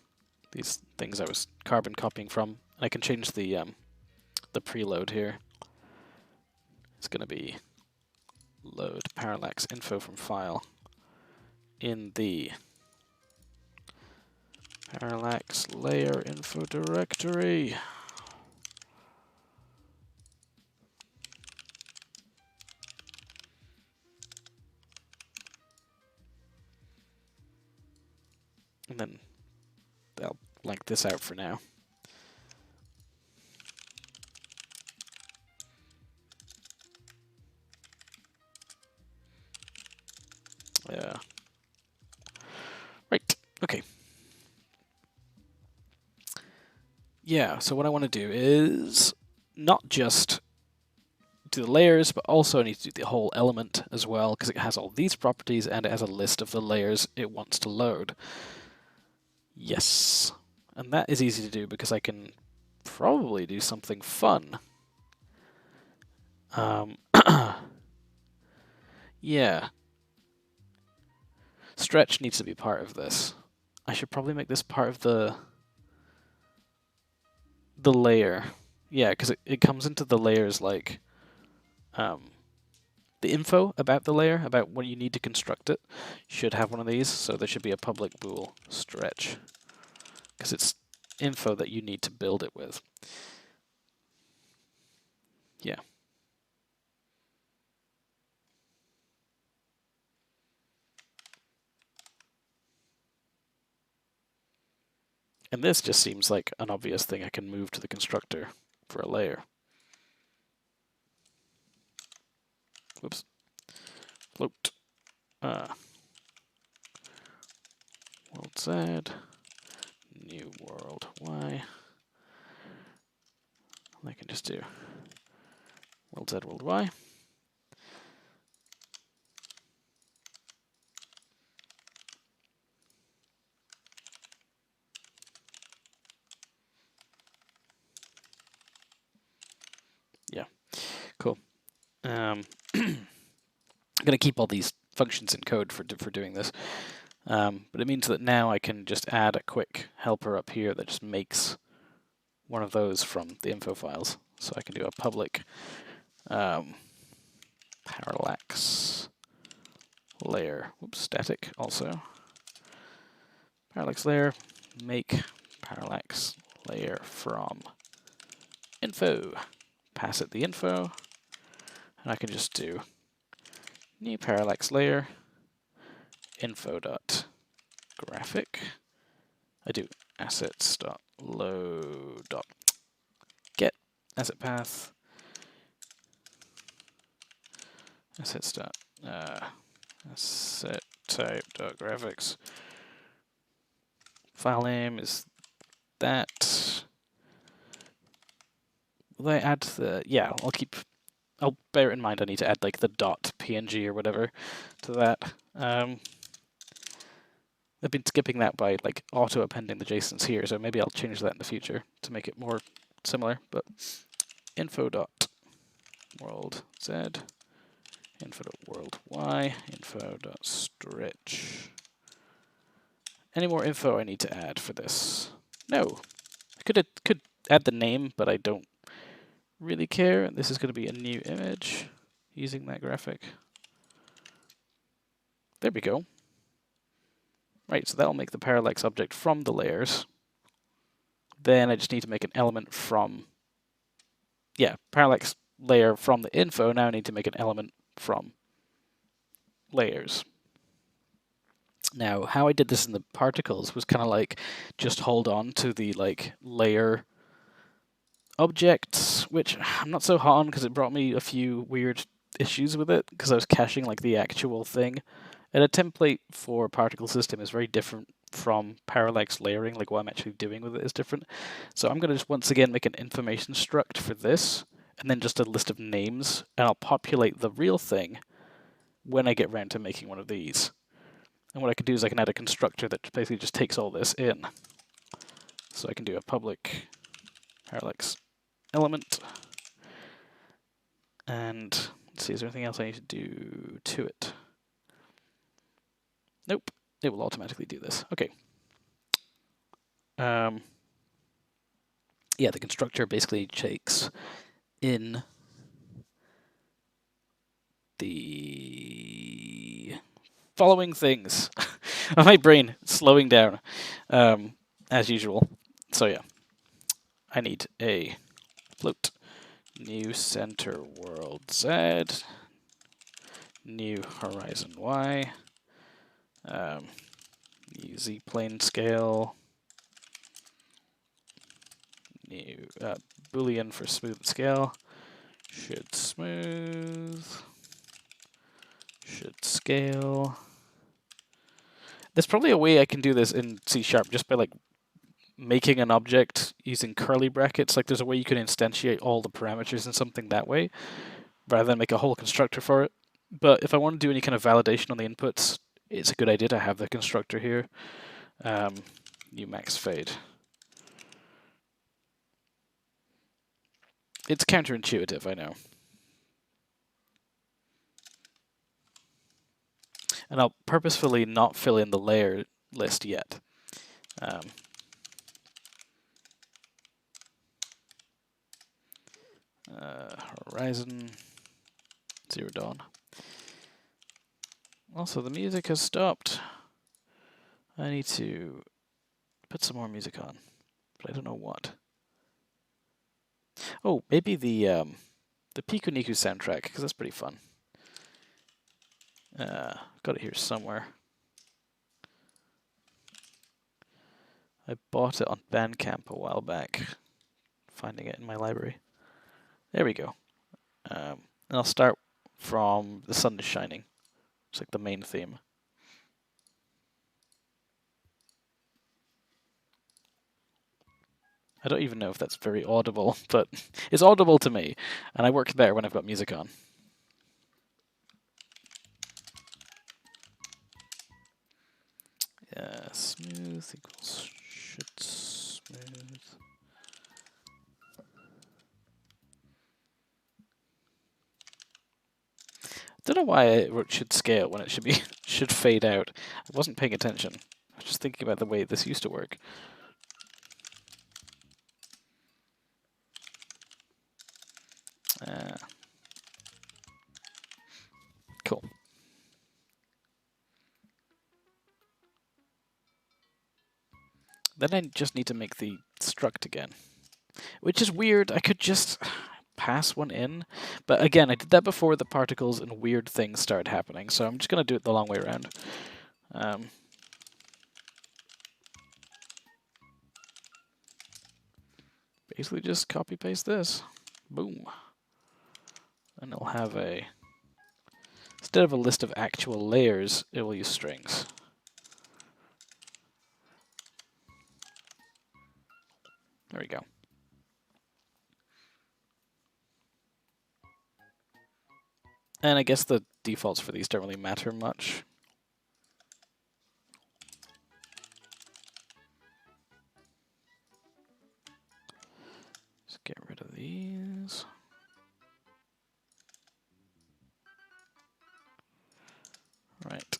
These things I was carbon copying from. I can change the preload here. It's going to be load parallax info from file in the parallax layer info directory. And then I'll blank this out for now. Right, okay. Yeah, so what I want to do is not just do the layers, but also I need to do the whole element as well, because it has all these properties and it has a list of the layers it wants to load. Yes, and that is easy to do because I can probably do something fun. Yeah. Stretch needs to be part of this. I should probably make this part of the layer. Yeah, because it comes into the layers like the info about the layer, about what you need to construct it, should have one of these. So there should be a public bool stretch, because it's info that you need to build it with. Yeah. And this just seems like an obvious thing I can move to the constructor for a layer. Whoops. Float. World Z. New world Y. I can just do world Z, world Y. Yeah, cool. I'm going to keep all these functions in code for doing this, but it means that now I can just add a quick helper up here that just makes one of those from the info files. So I can do a public parallax layer, static also. Parallax layer, make parallax layer from info. Pass it the info, and I can just do new parallax layer info.graphic. I do assets.load.get asset path asset type.graphics. File name is that. Will I add the... Yeah, I'll bear it in mind I need to add like the .png or whatever to that. I've been skipping that by like auto-appending the JSONs here, so maybe I'll change that in the future to make it more similar. But info.world Z, info.world Y, info.stretch. Any more info I need to add for this? No. I could add the name, but I don't really care. This is going to be a new image using that graphic. There we go. Right, so that'll make the parallax object from the layers. Then I just need to make an element from... Yeah, parallax layer from the info. Now I need to make an element from layers. Now, how I did this in the particles was kind of like just hold on to the like layer objects, which I'm not so hot on because it brought me a few weird issues with it because I was caching like the actual thing. And a template for particle system is very different from parallax layering, like what I'm actually doing with it is different. So I'm going to just once again make an information struct for this, and then just a list of names, and I'll populate the real thing when I get around to making one of these. And what I can do is I can add a constructor that basically just takes all this in. So I can do a public parallax element, and let's see, is there anything else I need to do to it? Nope, it will automatically do this. Okay. Yeah, the constructor basically takes in the following things. My brain slowing down, as usual. So yeah, I need a float, new center world Z, new horizon Y, new Z plane scale, new Boolean for smooth scale, should smooth, should scale. There's probably a way I can do this in C# just by like making an object using curly brackets. Like there's a way you can instantiate all the parameters in something that way, rather than make a whole constructor for it. But if I want to do any kind of validation on the inputs, it's a good idea to have the constructor here. New max fade. It's counterintuitive, I know. And I'll purposefully not fill in the layer list yet. Horizon, 0 dawn. Also, the music has stopped. I need to put some more music on, but I don't know what. Oh, maybe the Piku Niku soundtrack, because that's pretty fun. Got it here somewhere. I bought it on Bandcamp a while back. Finding it in my library. There we go. And I'll start from The Sun is Shining. It's like the main theme. I don't even know if that's very audible, but it's audible to me, and I work better when I've got music on. Smooth equals should smooth. I don't know why I wrote should scale when it should be should fade out. I wasn't paying attention. I was just thinking about the way this used to work. Cool. Then I just need to make the struct again, which is weird. I could just pass one in, but again, I did that before the particles and weird things started happening, so I'm just going to do it the long way around. Basically just copy paste this. Boom. And it'll have a, instead of a list of actual layers, it will use strings. There we go. And I guess the defaults for these don't really matter much. Just get rid of these. Right.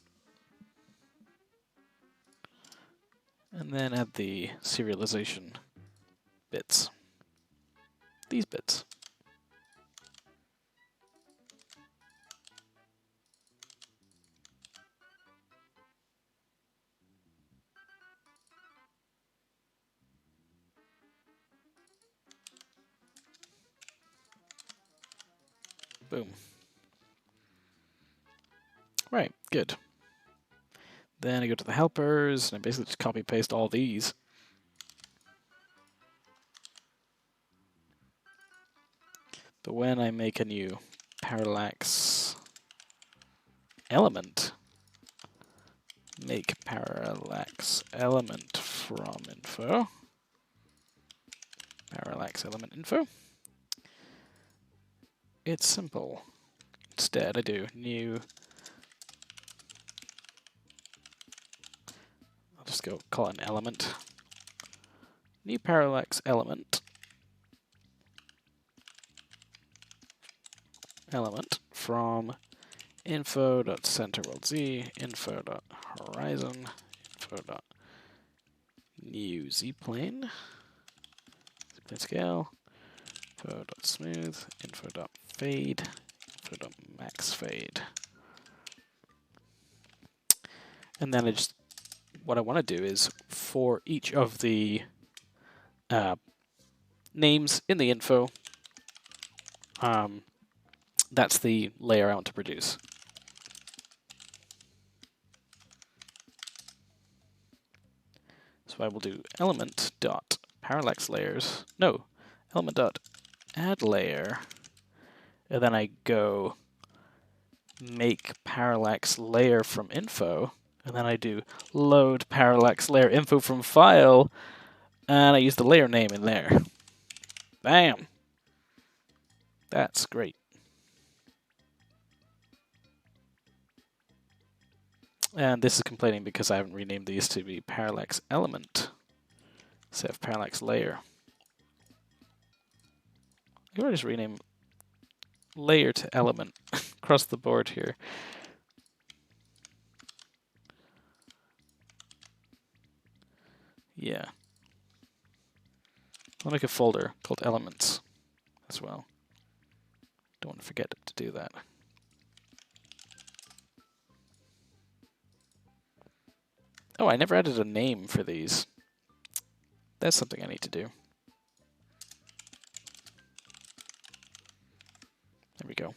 And then add the serialization bits. These bits. Boom. Right, good. Then I go to the helpers, and I basically just copy paste all these. But when I make a new parallax element, make parallax element from info. Parallax element info. It's simple. Instead, I do new. I'll just go call it an element. New parallax element. Element from info.centerWorldZ, info.horizon, info.new zplane, zplane scale, info.smooth, info.fade, info.maxFade. And then what I want to do is for each of the names in the info, that's the layer I want to produce. So I will do element.parallax layer, and then I go make parallax layer from info, and then I do load parallax layer info from file, and I use the layer name in there. Bam! That's great. And this is complaining because I haven't renamed these to be parallax element instead of parallax layer. I'm going to just rename layer to element across the board here. Yeah. I'll make a folder called elements as well. Don't want to forget to do that. Oh, I never added a name for these. That's something I need to do. There we go.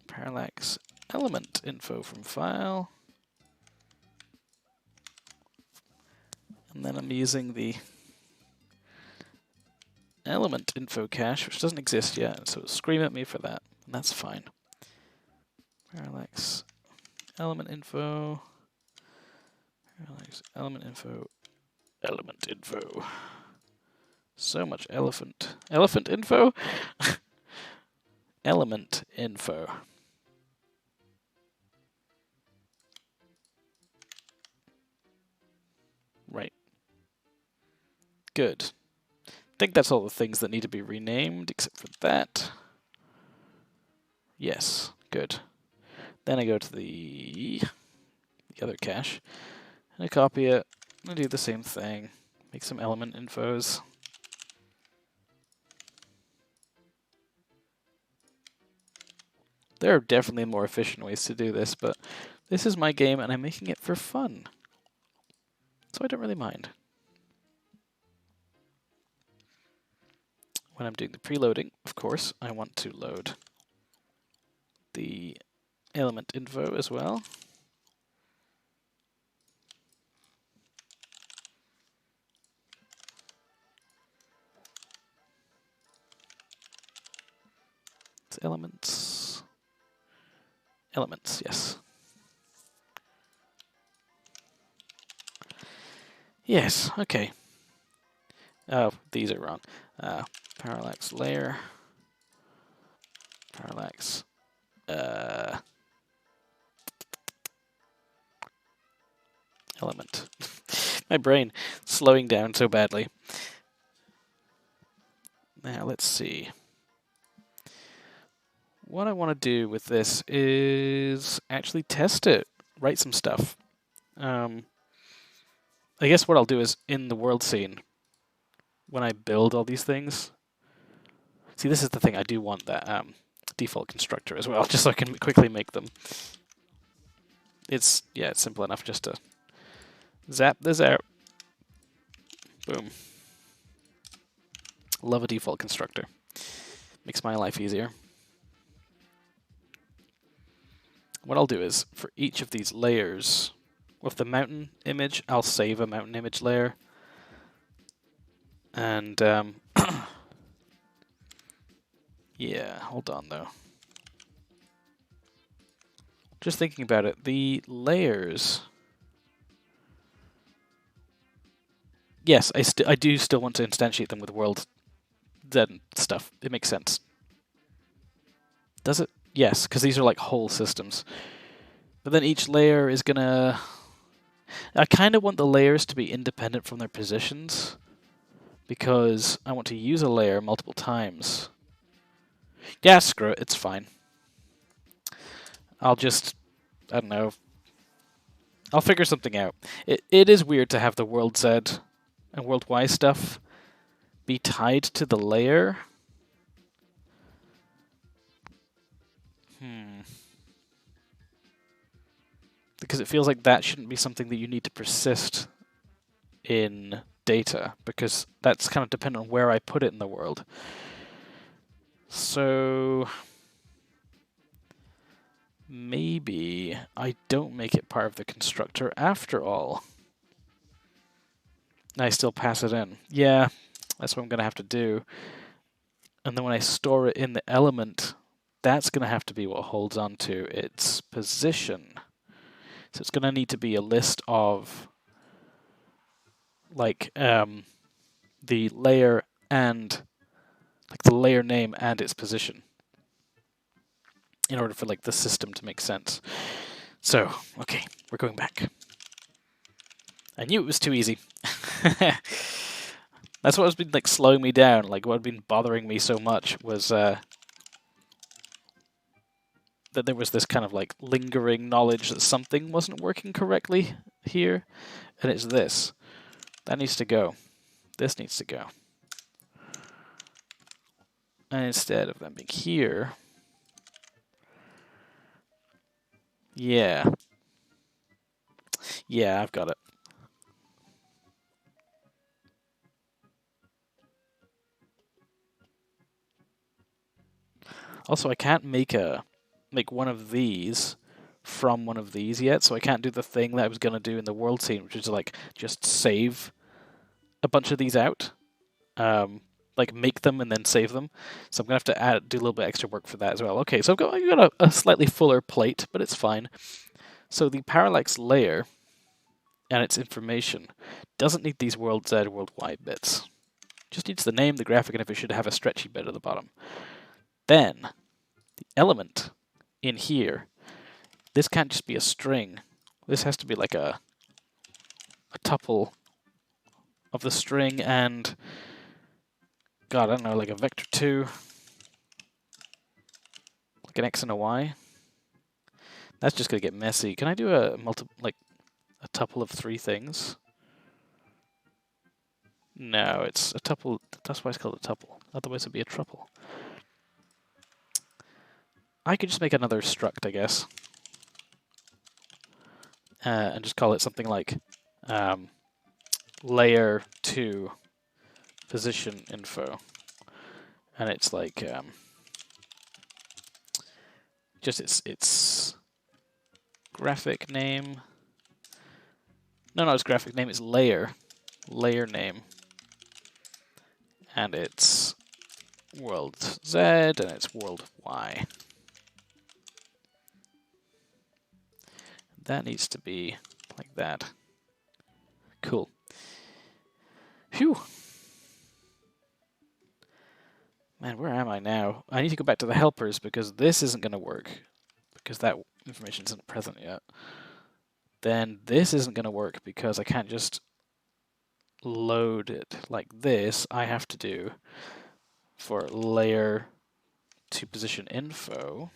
Parallax element info from file. And then I'm using the element info cache, which doesn't exist yet, so scream at me for that, and that's fine. Parallax element info. Parallax element info. Element info. So much elephant. Elephant info? Element info. Right. Good. I think that's all the things that need to be renamed, except for that. Yes, good. Then I go to the other cache, and I copy it, and I do the same thing. Make some element infos. There are definitely more efficient ways to do this, but this is my game, and I'm making it for fun. So I don't really mind. When I'm doing the preloading, of course, I want to load the element info as well. It's elements. Elements, yes. Yes, okay. Oh, these are wrong. Parallax layer. Parallax. Element. My brain slowing down so badly. Now let's see. What I want to do with this is actually test it, write some stuff. I guess what I'll do is in the world scene, when I build all these things. See, this is the thing, I do want that default constructor as well, just so I can quickly make them. It's simple enough just to zap this out. Boom. Love a default constructor. Makes my life easier. What I'll do is, for each of these layers, with the mountain image, I'll save a mountain image layer. And Yeah, hold on though. Just thinking about it, the layers. Yes, I do still want to instantiate them with world Z stuff. It makes sense. Does it? Yes, because these are like whole systems. But then each layer is gonna... I kind of want the layers to be independent from their positions, because I want to use a layer multiple times. Yeah, screw it, it's fine. I'll just... I don't know. I'll figure something out. It is weird to have the world Z and world Y stuff be tied to the layer. Because it feels like that shouldn't be something that you need to persist in data, because that's kind of dependent on where I put it in the world. So maybe I don't make it part of the constructor after all. I still pass it in. Yeah, that's what I'm going to have to do. And then when I store it in the element, that's going to have to be what holds on to its position. So it's going to need to be a list of like the layer and like the layer name and its position in order for like the system to make sense. So, okay, we're going back. I knew it was too easy. That's what has been like slowing me down. Like what had been bothering me so much was that there was this kind of like lingering knowledge that something wasn't working correctly here, and it's this. That needs to go. This needs to go. And instead of them being here, yeah, I've got it. Also, I can't make one of these from one of these yet, so I can't do the thing that I was gonna do in the world scene, which is like just save a bunch of these out, like make them and then save them. So I'm gonna have to do a little bit extra work for that as well. Okay, so I've got a slightly fuller plate, but it's fine. So the parallax layer and its information doesn't need these world Z, world Y bits. Just needs the name, the graphic, and if it should have a stretchy bit at the bottom. Then the element in here, this can't just be a string. This has to be like a tuple of the string and, God, I don't know, like a vector 2, like an X and a Y. That's just gonna get messy. Can I do a tuple of 3 things? No, it's a tuple. That's why it's called a tuple. Otherwise it'd be a truple. I could just make another struct, I guess. And just call it something like layer 2 position info. And it's like just its graphic name. No, it's graphic name. It's layer name, and it's world Z and it's world Y. That needs to be like that. Cool. Phew. Man, where am I now? I need to go back to the helpers because this isn't going to work because that information isn't present yet. Then this isn't going to work because I can't just load it like this. I have to do for layer to position info.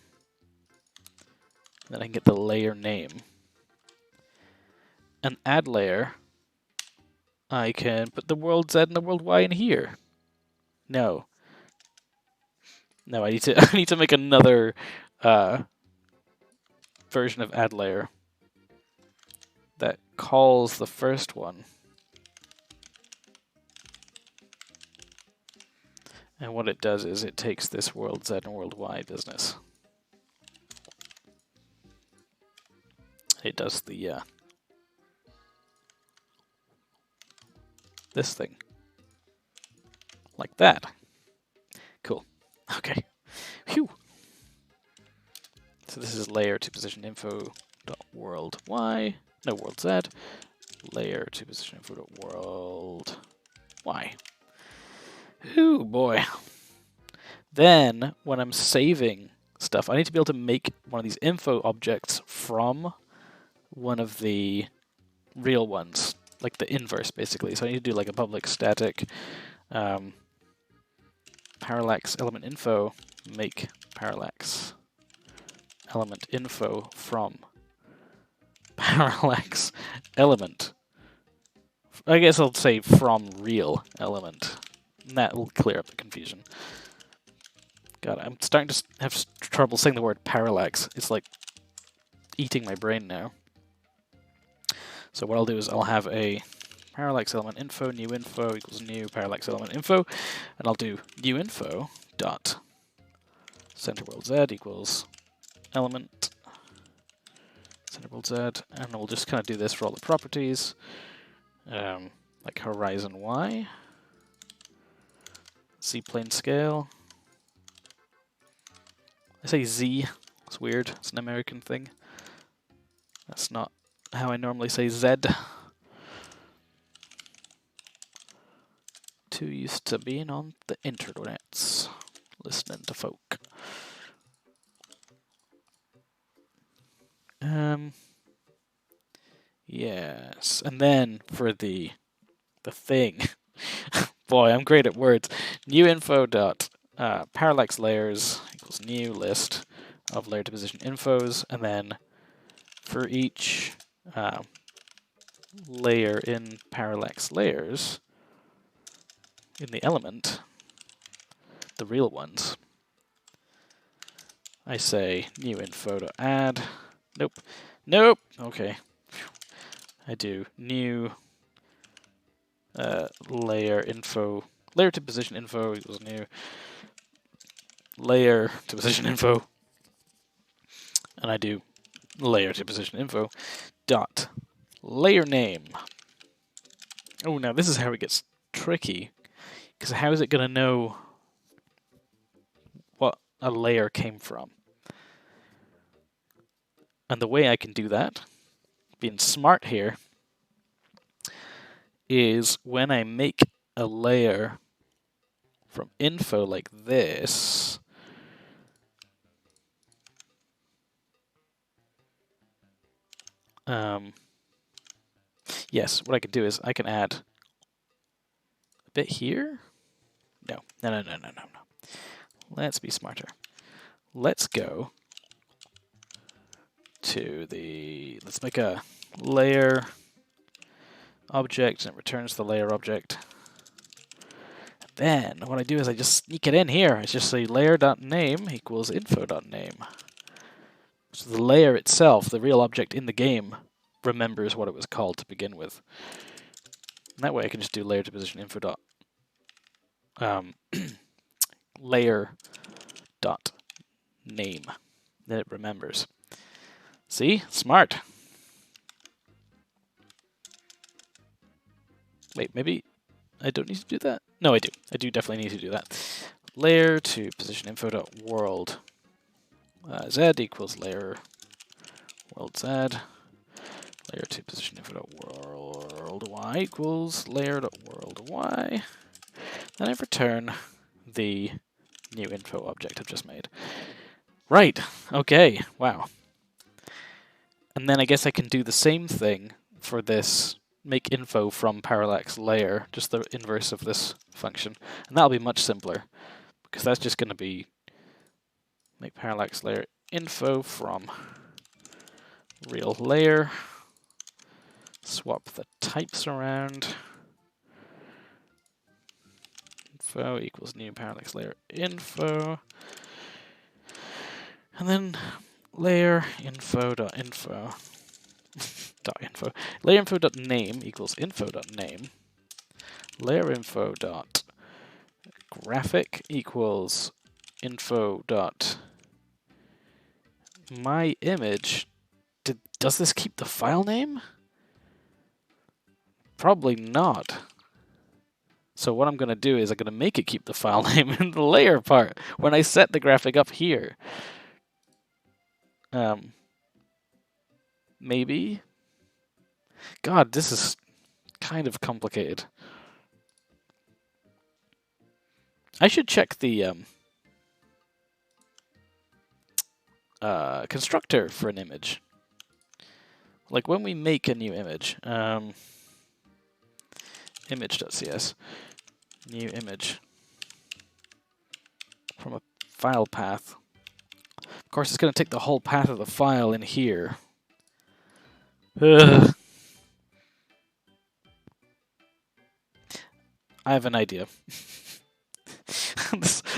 Then I can get the layer name. And add layer, I can put the world Z and the world Y in here. No. No, I need to make another version of add layer that calls the first one. And what it does is it takes this world Z and world Y business. It does the this thing. Like that. Cool. Okay. Phew. So this is layer to position info dot world y, no world z, layer to position info dot world y. Ooh boy. Then when I'm saving stuff, I need to be able to make one of these info objects from one of the real ones, like the inverse basically. So I need to do like a public static parallax element info, make parallax element info from parallax element. I guess I'll say from real element. And that will clear up the confusion. God, I'm starting to have trouble saying the word parallax. It's like eating my brain now. So what I'll do is I'll have a parallax element info, new info equals new parallax element info, and I'll do new info dot center world z equals element center world z, and we'll just kind of do this for all the properties, like horizon y, z plane scale. I say z, it's weird, it's an American thing. That's not how I normally say z. Too used to being on the internets, listening to folk. Yes, and then for the thing, boy, I'm great at words. New info dot parallax layers equals new list of layer to position infos, and then for each layer in parallax layers in the element, the real ones, I say new info dot add. Nope. Okay. I do new layer to position info equals new layer to position info, and I do layer to position info dot layer name. Oh, now this is how it gets tricky, because how is it going to know what a layer came from? And the way I can do that, being smart here, is when I make a layer from info like this, yes, what I can do is I can add a bit here. No. Let's be smarter. Let's go to let's make a layer object, and it returns the layer object. Then what I do is I just sneak it in here. I just say layer.name equals info.name. So the layer itself, the real object in the game, remembers what it was called to begin with. And that way I can just do layer to position info dot layer dot name. Then it remembers. See? Smart. Wait, maybe I don't need to do that? No, I do. I do definitely need to do that. Layer to position info dot world z equals layer world z. Layer to position info dot world y equals layer dot world y. Then I return the new info object I've just made. Right. Okay. Wow. And then I guess I can do the same thing for this make info from parallax layer, just the inverse of this function. And that'll be much simpler, because that's just going to be make parallax layer info from real layer, swap the types around, info equals new parallax layer info, and then layer info dot info dot info, layer info dot name equals info dot name, layer info dot graphic equals info dot my image. Does this keep the file name? Probably not. So what I'm going to do is I'm going to make it keep the file name in the layer part when I set the graphic up here. Maybe? God, this is kind of complicated. I should check the constructor for an image. Like when we make a new image, image.cs, new image from a file path. Of course, it's going to take the whole path of the file in here. Ugh. I have an idea.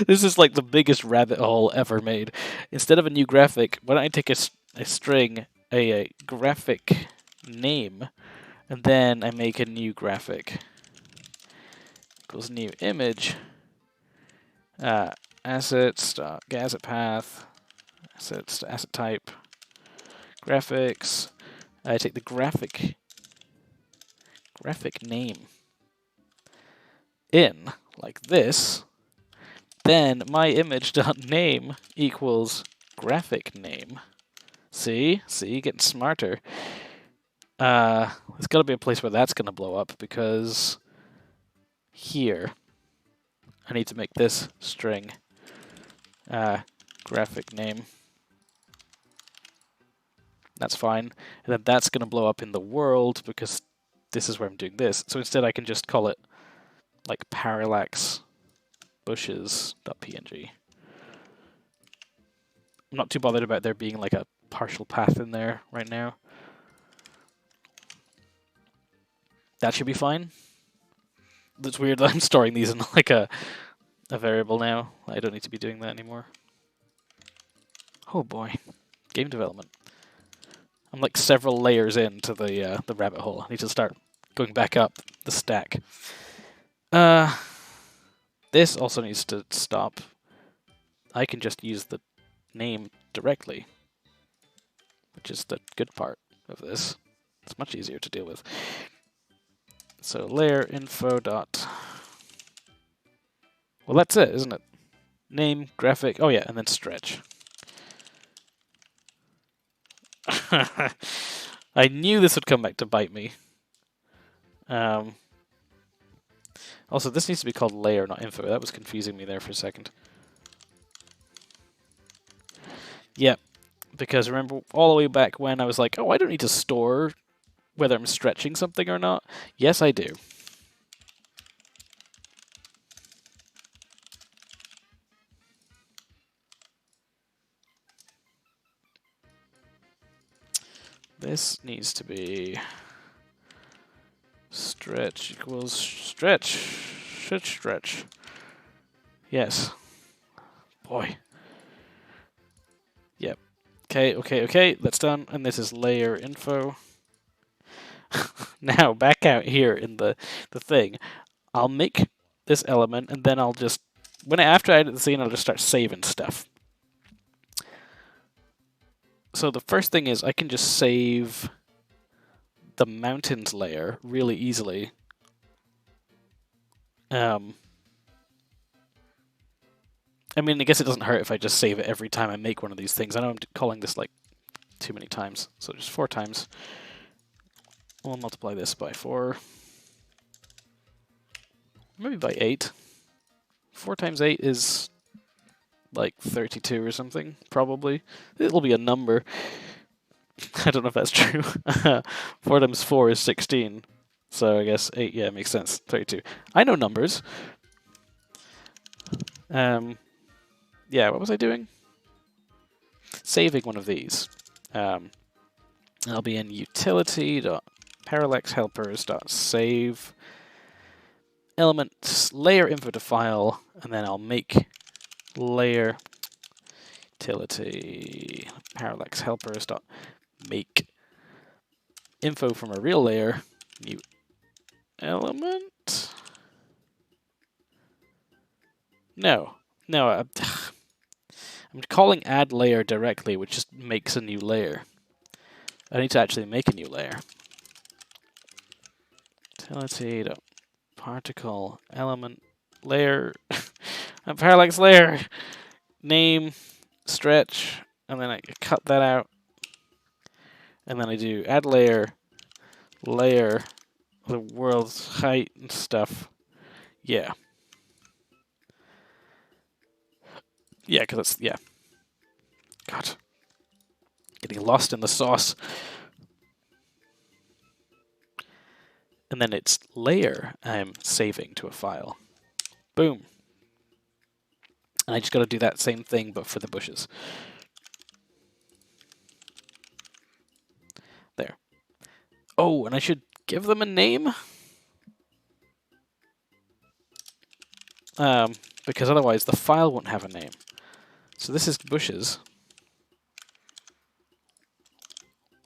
This is like the biggest rabbit hole ever made. Instead of a new graphic, why don't I take a string, a graphic name, and then I make a new graphic. Equals new image. Assets, get asset path, assets to asset type, graphics. I take the graphic name in like this. Then my image.name equals graphic name. See, getting smarter. There's got to be a place where that's going to blow up because here I need to make this string graphic name. That's fine. And then that's going to blow up in the world because this is where I'm doing this. So instead I can just call it like Parallax bushes.png. I'm not too bothered about there being like a partial path in there right now. That should be fine. That's weird that I'm storing these in like a variable now. I don't need to be doing that anymore. Oh boy. Game development. I'm like several layers into the rabbit hole. I need to start going back up the stack. This also needs to stop. I can just use the name directly, which is the good part of this. It's much easier to deal with. So layer info dot. Well, that's it, isn't it? Name, graphic. Oh yeah, and then stretch. I knew this would come back to bite me. Also, this needs to be called layer, not info. That was confusing me there for a second. Yep, because remember all the way back when I was like, oh, I don't need to store whether I'm stretching something or not. Yes, I do. This needs to be stretch equals stretch. Yes. Boy. Yep. Okay, that's done. And this is layer info. Now, back out here in the thing, I'll make this element, and then I'll just, after I edit the scene, I'll just start saving stuff. So the first thing is I can just save the mountains layer really easily. I mean, I guess it doesn't hurt if I just save it every time I make one of these things. I know I'm calling this like too many times, so just 4 times. We'll multiply this by 4. Maybe by 8. 4 times 8 is like 32 or something, probably. It'll be a number. I don't know if that's true. 4 times 4 is 16. So I guess 8, yeah, makes sense. 32. I know numbers. Yeah, what was I doing? Saving one of these. I'll be in utility.parallaxhelpers.save element layer info to file, and then I'll make layer utility parallaxhelpers.make info from a real layer new element. No, I'm calling add layer directly, which just makes a new layer. I need to actually make a new layer. Utility particle element layer, a parallax layer, name, stretch, and then I cut that out, and then I do add layer, the world's height and stuff. Yeah. Yeah, because it's, yeah. God. Getting lost in the sauce. And then it's layer I'm saving to a file. Boom. And I just got to do that same thing, but for the bushes. There. Oh, and I should give them a name? Because otherwise the file won't have a name. So this is bushes.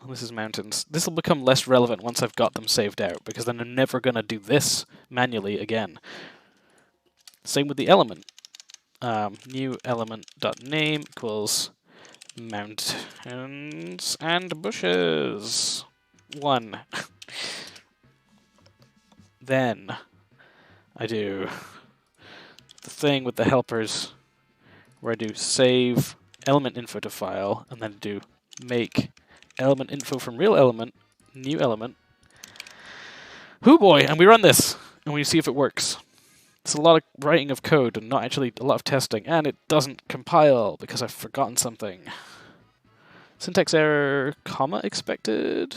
And this is mountains. This will become less relevant once I've got them saved out, because then I'm never going to do this manually again. Same with the element. New element.name equals mountains and bushes. 1. Then I do the thing with the helpers where I do save element info to file, and then do make element info from real element, new element. Hoo boy, and we run this, and we see if it works. It's a lot of writing of code and not actually a lot of testing, and it doesn't compile because I've forgotten something. Syntax error, comma expected.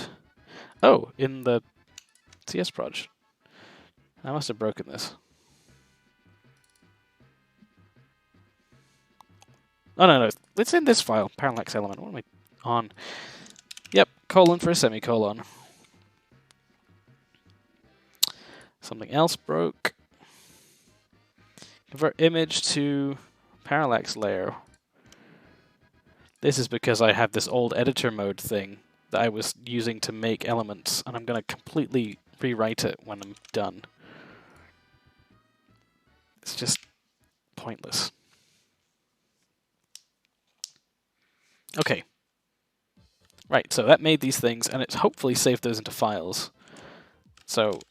Oh, in the CS proj. I must have broken this. Oh, no, it's in this file, Parallax element. What am I on? Yep, colon for a semicolon. Something else broke. Convert image to parallax layer. This is because I have this old editor mode thing that I was using to make elements, and I'm going to completely rewrite it when I'm done. It's just pointless. Okay. Right, so that made these things, and it's hopefully saved those into files. So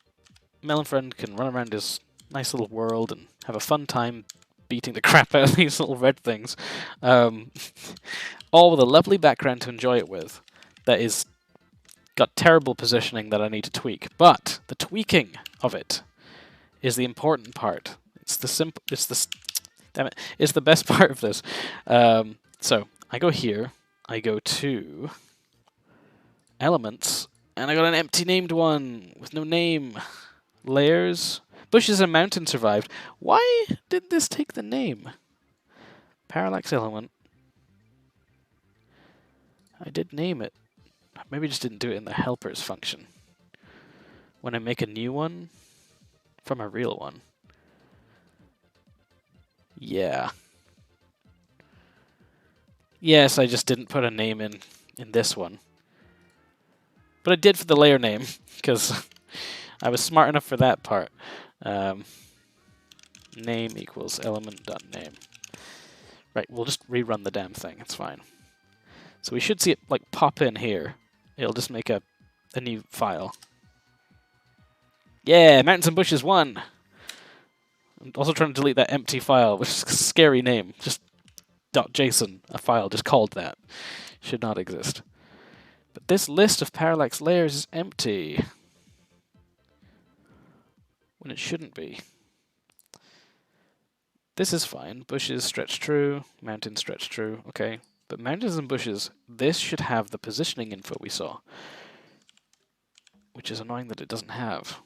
Melon friend can run around his nice little world and have a fun time beating the crap out of these little red things. All with a lovely background to enjoy it with. That is got terrible positioning that I need to tweak. But the tweaking of it is the important part. It's the best part of this. So I go here, I go to elements, and I got an empty named one with no name. Layers. Bushes and mountains survived. Why did this take the name? Parallax element. I did name it. Maybe I just didn't do it in the helpers function. When I make a new one from a real one. Yeah. Yes, I just didn't put a name in this one. But I did for the layer name, because I was smart enough for that part. Name equals element.name. Right, we'll just rerun the damn thing, it's fine. So we should see it like pop in here. It'll just make a new file. Yeah, Mountains and Bushes 1! I'm also trying to delete that empty file, which is a scary name. Just .json, a file just called that. Should not exist. But this list of parallax layers is empty. When it shouldn't be. This is fine. Bushes stretch true, mountains stretch true, okay. But mountains and bushes, this should have the positioning info we saw. Which is annoying that it doesn't have.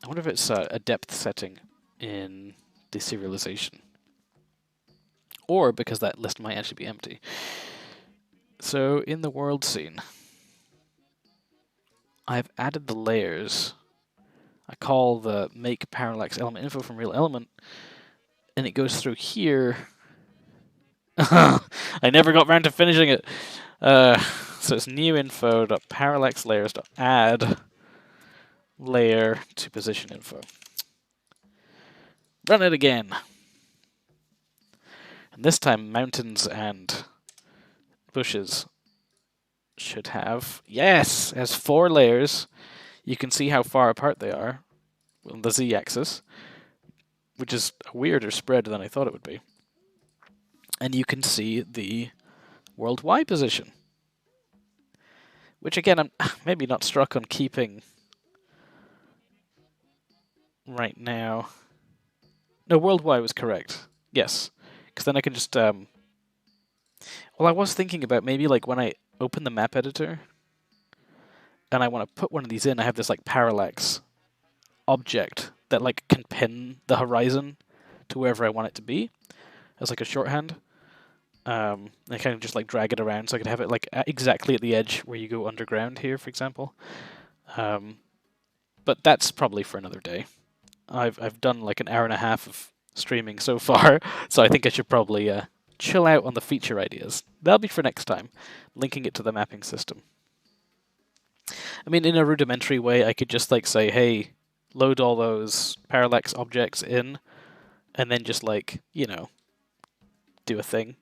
I wonder if it's a depth setting in the serialization. Or because that list might actually be empty. So in the world scene, I've added the layers. I call the make parallax element info from real element, and it goes through here. I never got around to finishing it. So it's new info.parallax layers.add layer to position info. Run it again. And this time mountains and bushes should have, yes, it has 4 layers. you can see how far apart they are on the z-axis, which is a weirder spread than I thought it would be. And you can see the world Y position, which again, I'm maybe not struck on keeping right now. No, world Y was correct. Yes, because then I can just... well, I was thinking about maybe like when I open the map editor and I want to put one of these in, I have this like parallax object that like can pin the horizon to wherever I want it to be as like a shorthand. I kind of just like drag it around so I could have it like exactly at the edge where you go underground here, for example. But that's probably for another day. I've done like an hour and a half of streaming so far, so I think I should probably chill out on the feature ideas. That'll be for next time, linking it to the mapping system. I mean, in a rudimentary way, I could just like say, hey, load all those parallax objects in, and then just like, you know, do a thing.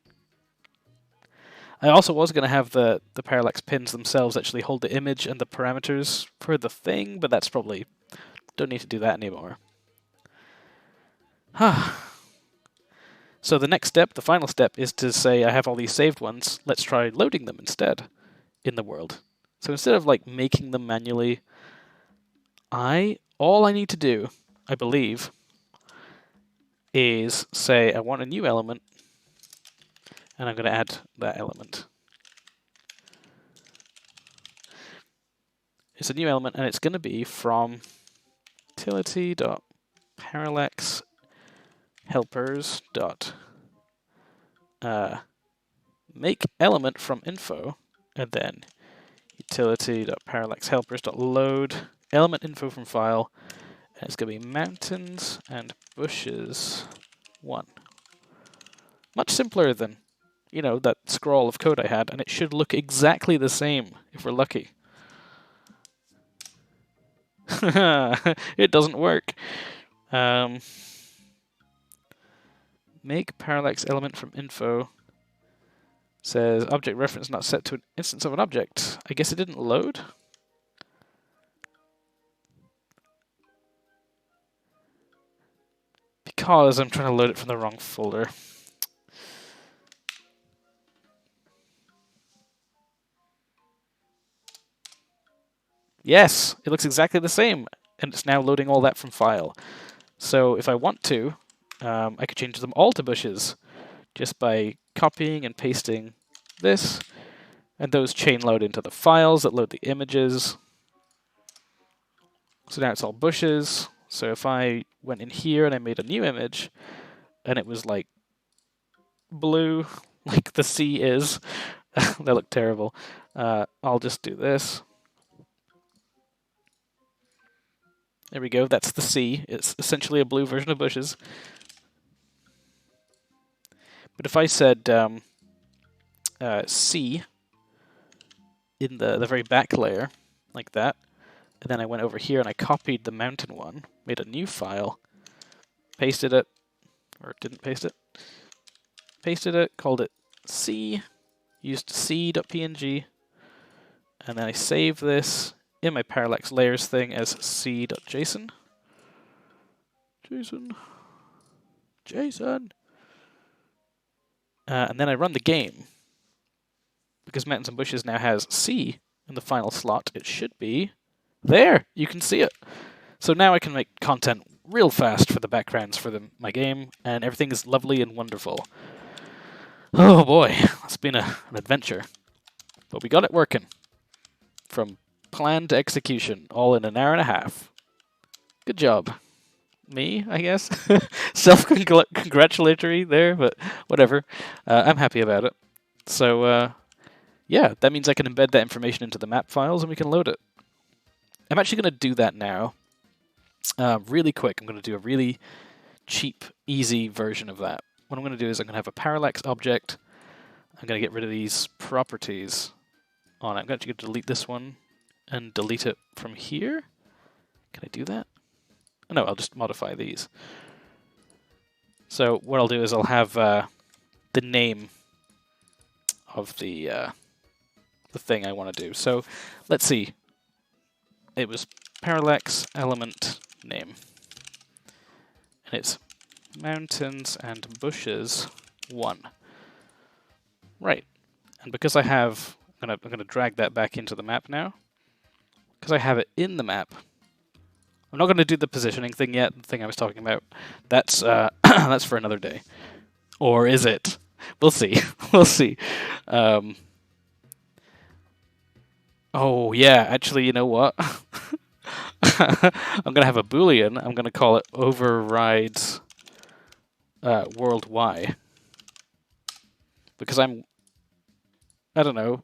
I also was going to have the parallax pins themselves actually hold the image and the parameters for the thing, but that's probably... don't need to do that anymore. So the next step, the final step, is to say I have all these saved ones, let's try loading them instead in the world. So instead of like making them manually, all I need to do, I believe, is say I want a new element, and I'm going to add that element. It's a new element, and it's going to be from utility.parallax helpers make element from info, and then utility.parallax-helpers.load element info from file, and it's going to be mountains and bushes 1. Much simpler than, you know, that scroll of code I had, and it should look exactly the same if we're lucky. It doesn't work. Make parallax element from info says object reference not set to an instance of an object. I guess it didn't load? Because I'm trying to load it from the wrong folder. Yes, it looks exactly the same, and it's now loading all that from file. So if I want to, I could change them all to bushes just by copying and pasting this, and those chain load into the files that load the images. So now it's all bushes. So if I went in here and I made a new image, and it was like blue, like the sea is, that looked terrible. I'll just do this. There we go, that's the sea. It's essentially a blue version of bushes. But if I said sea in the very back layer, like that, and then I went over here and I copied the mountain one, made a new file, pasted it, or didn't paste it, pasted it, called it C, used c.png, and then I save this in my parallax layers thing as c.json. JSON. And then I run the game. Because Mountains and Bushes now has C in the final slot, it should be there. You can see it. So now I can make content real fast for the backgrounds for my game, and everything is lovely and wonderful. Oh boy, it's been an adventure. But we got it working. From plan to execution, all in an hour and a half. Good job. Me, I guess. Self-congratulatory there, but whatever. I'm happy about it. So, yeah, that means I can embed that information into the map files and we can load it. I'm actually going to do that now. Really quick, I'm going to do a really cheap, easy version of that. What I'm going to do is I'm going to have a parallax object. I'm going to get rid of these properties on it. I'm actually going to delete this one and delete it from here. Can I do that? Oh, no, I'll just modify these. So what I'll do is I'll have the name of the thing I want to do. So let's see. It was parallax element name. And it's mountains and bushes 1. Right. And because I have, I'm gonna drag that back into the map now. Because I have it in the map, I'm not going to do the positioning thing yet. The thing I was talking about, that's that's for another day, or is it? We'll see. We'll see. Oh yeah, actually, you know what? I'm gonna have a boolean. I'm gonna call it overrides world Y because I don't know,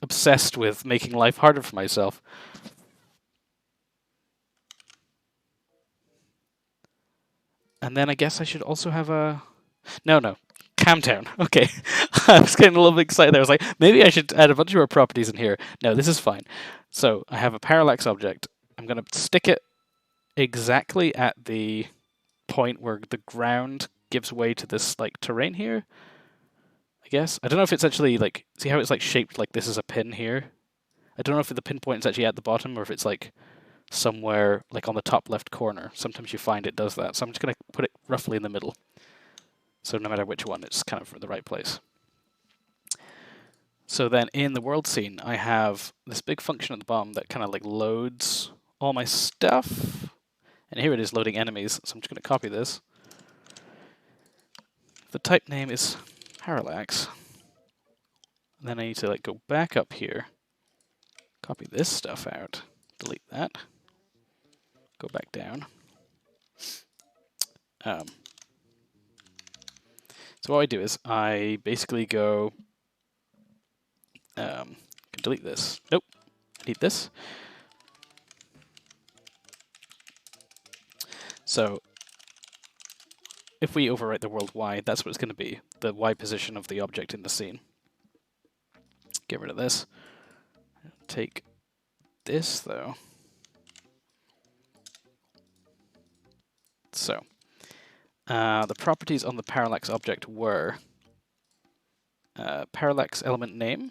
obsessed with making life harder for myself. And then I guess I should also have a... No. Calm down. Okay. I was getting a little bit excited there. I was like, maybe I should add a bunch of more properties in here. No, this is fine. So I have a parallax object. I'm going to stick it exactly at the point where the ground gives way to this like terrain here. I guess. I don't know if it's actually like... See how it's like shaped like this is a pin here? I don't know if the pinpoint is actually at the bottom or if it's like somewhere like on the top left corner. Sometimes you find it does that. So I'm just going to put it roughly in the middle. So no matter which one, it's kind of the right place. So then in the world scene, I have this big function at the bottom that kind of like loads all my stuff. And here it is loading enemies. So I'm just going to copy this. The type name is Parallax. And then I need to like go back up here, copy this stuff out, delete that, go back down. So what I do is I basically go, can delete this. Nope, I need this. So if we overwrite the world Y, that's what it's going to be, the Y position of the object in the scene. Get rid of this. Take this though. So the properties on the parallax object were parallax element name,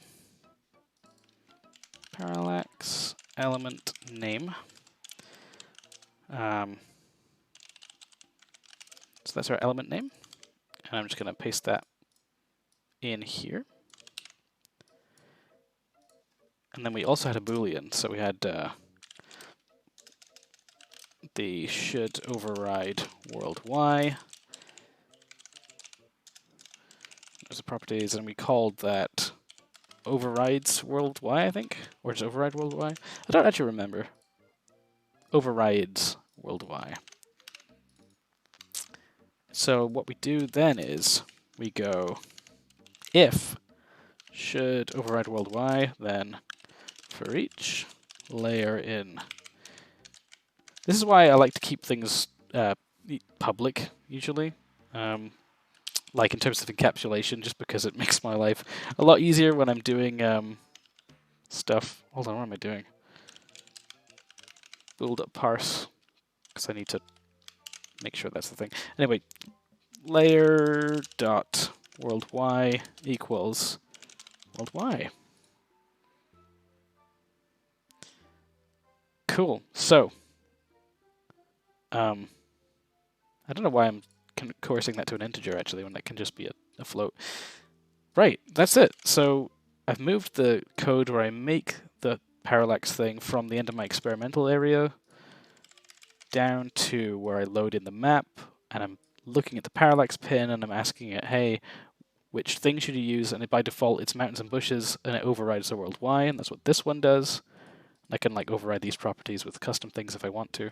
parallax element name. So that's our element name, and I'm just going to paste that in here. And then we also had a boolean, so we had the should override world Y. There's the properties, and we called that overrides world Y, I think, or just override world Y. I don't actually remember. Overrides world Y. So what we do then is we go if should override world Y, then for each layer in. This is why I like to keep things public, usually. Like in terms of encapsulation, just because it makes my life a lot easier when I'm doing stuff. Hold on, what am I doing? Build up parse, because I need to make sure that's the thing. Anyway, layer dot world Y equals world Y. Cool. So, I don't know why I'm coercing that to an integer actually when that can just be a float. Right, that's it. So I've moved the code where I make the parallax thing from the end of my experimental area down to where I load in the map, and I'm looking at the parallax pin and I'm asking it, hey, which thing should you use? And by default it's mountains and bushes, and it overrides the world Y, and that's what this one does. I can like override these properties with custom things if I want to.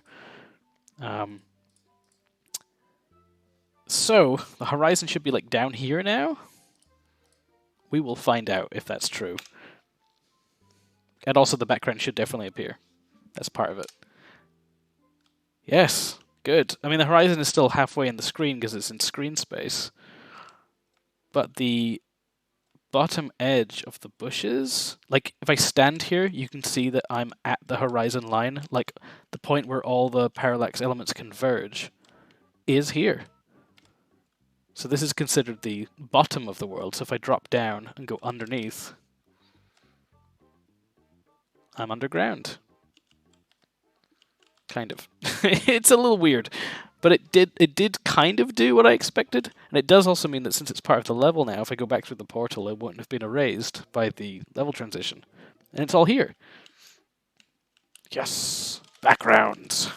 So the horizon should be like down here now. We will find out if that's true. And also the background should definitely appear. That's part of it. Yes, good. I mean, the horizon is still halfway in the screen because it's in screen space. But the bottom edge of the bushes, like if I stand here, you can see that I'm at the horizon line. Like the point where all the parallax elements converge is here. So this is considered the bottom of the world. So if I drop down and go underneath, I'm underground. kind of. It's a little weird, but it did kind of do what I expected, and it does also mean that since it's part of the level now, if I go back through the portal, it wouldn't have been erased by the level transition, and it's all here. Yes, backgrounds.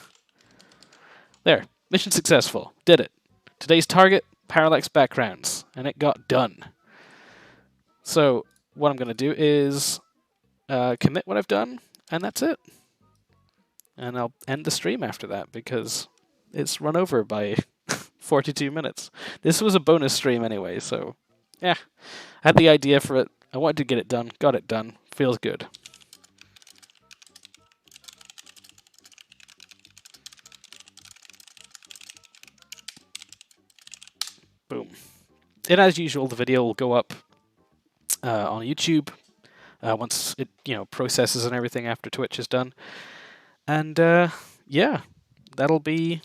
There, mission successful. Did it. Today's target, Parallax backgrounds, and it got done. So what I'm going to do is commit what I've done, and that's it. And I'll end the stream after that because it's run over by 42 minutes. This was a bonus stream anyway, so yeah. I had the idea for it. I wanted to get it done. Got it done. Feels good. Boom. And as usual, the video will go up on YouTube once it processes and everything after Twitch is done. And yeah, that'll be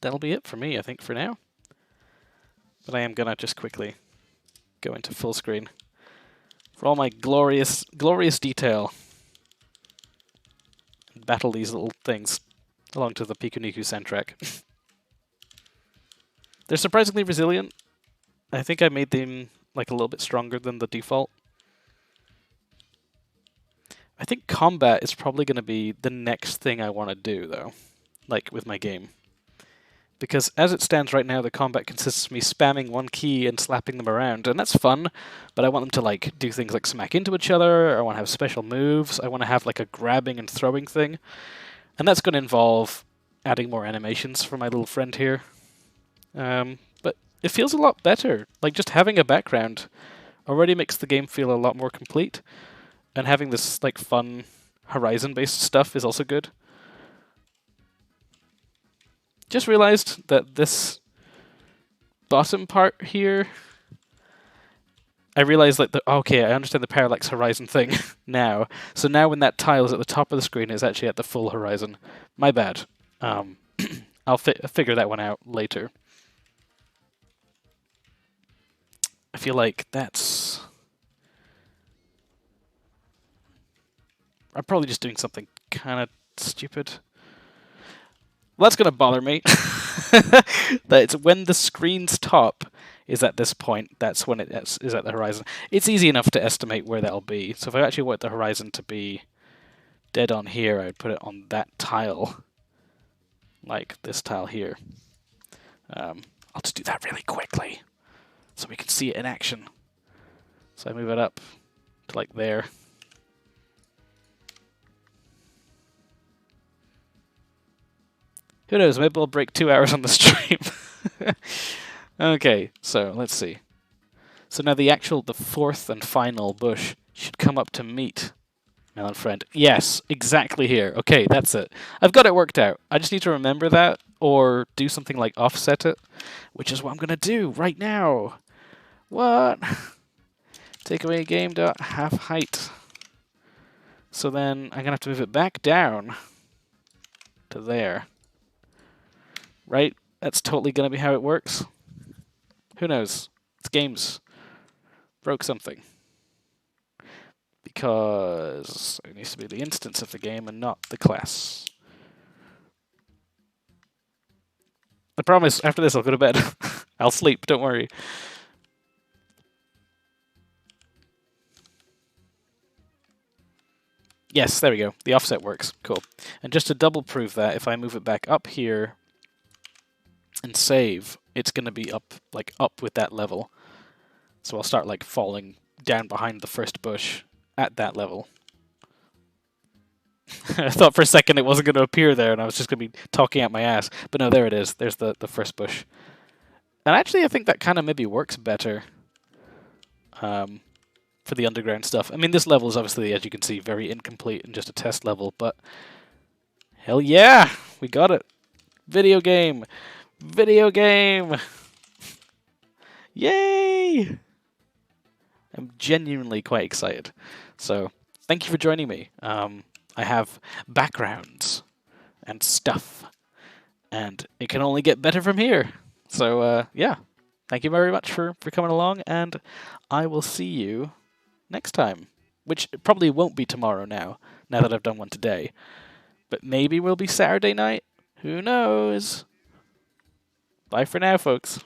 it for me, I think, for now. But I am gonna just quickly go into full screen for all my glorious detail. Battle these little things along to the Pikuniku soundtrack. They're surprisingly resilient. I think I made them like a little bit stronger than the default. I think combat is probably going to be the next thing I want to do, though, like with my game. Because as it stands right now, the combat consists of me spamming one key and slapping them around, and that's fun, but I want them to like do things like smack into each other, I want to have special moves, I want to have like a grabbing and throwing thing, and that's going to involve adding more animations for my little friend here. But it feels a lot better. Like, just having a background already makes the game feel a lot more complete. And having this, like, fun horizon-based stuff is also good. Just realized that this bottom part here, I realized, like, okay, I understand the parallax horizon thing now. So now when that tile is at the top of the screen, it's actually at the full horizon. My bad. I'll figure that one out later. I feel like that's... I'm probably just doing something kind of stupid. Well, that's going to bother me. That it's when the screen's top is at this point, that's when it is at the horizon. It's easy enough to estimate where that'll be. So if I actually want the horizon to be dead on here, I would put it on that tile. Like this tile here. I'll just do that really quickly so we can see it in action. So I move it up to like there. Who knows, maybe I'll break 2 hours on the stream. Okay, so let's see. So now the fourth and final bush should come up to meet Melon Friend. Yes, exactly here. Okay, that's it. I've got it worked out. I just need to remember that or do something like offset it, which is what I'm going to do right now. What? Take away game.half height. So then I'm going to have to move it back down to there. Right? That's totally going to be how it works. Who knows? It's games. Broke something. Because it needs to be the instance of the game and not the class. I promise, after this I'll go to bed. I'll sleep, don't worry. Yes, there we go. The offset works. Cool. And just to double prove that, if I move it back up here and save, it's going to be up with that level. So I'll start like falling down behind the first bush at that level. I thought for a second it wasn't going to appear there and I was just going to be talking out my ass. But no, there it is. There's the first bush. And actually I think that kind of maybe works better for the underground stuff. I mean, this level is obviously, as you can see, very incomplete and just a test level, but hell yeah! We got it! Video game! Video game! Yay! I'm genuinely quite excited. So, thank you for joining me. I have backgrounds and stuff, and it can only get better from here. So, yeah. Thank you very much for coming along, and I will see you next time. Which probably won't be tomorrow now that I've done one today. but maybe we'll be Saturday night. Who knows? Bye for now, folks.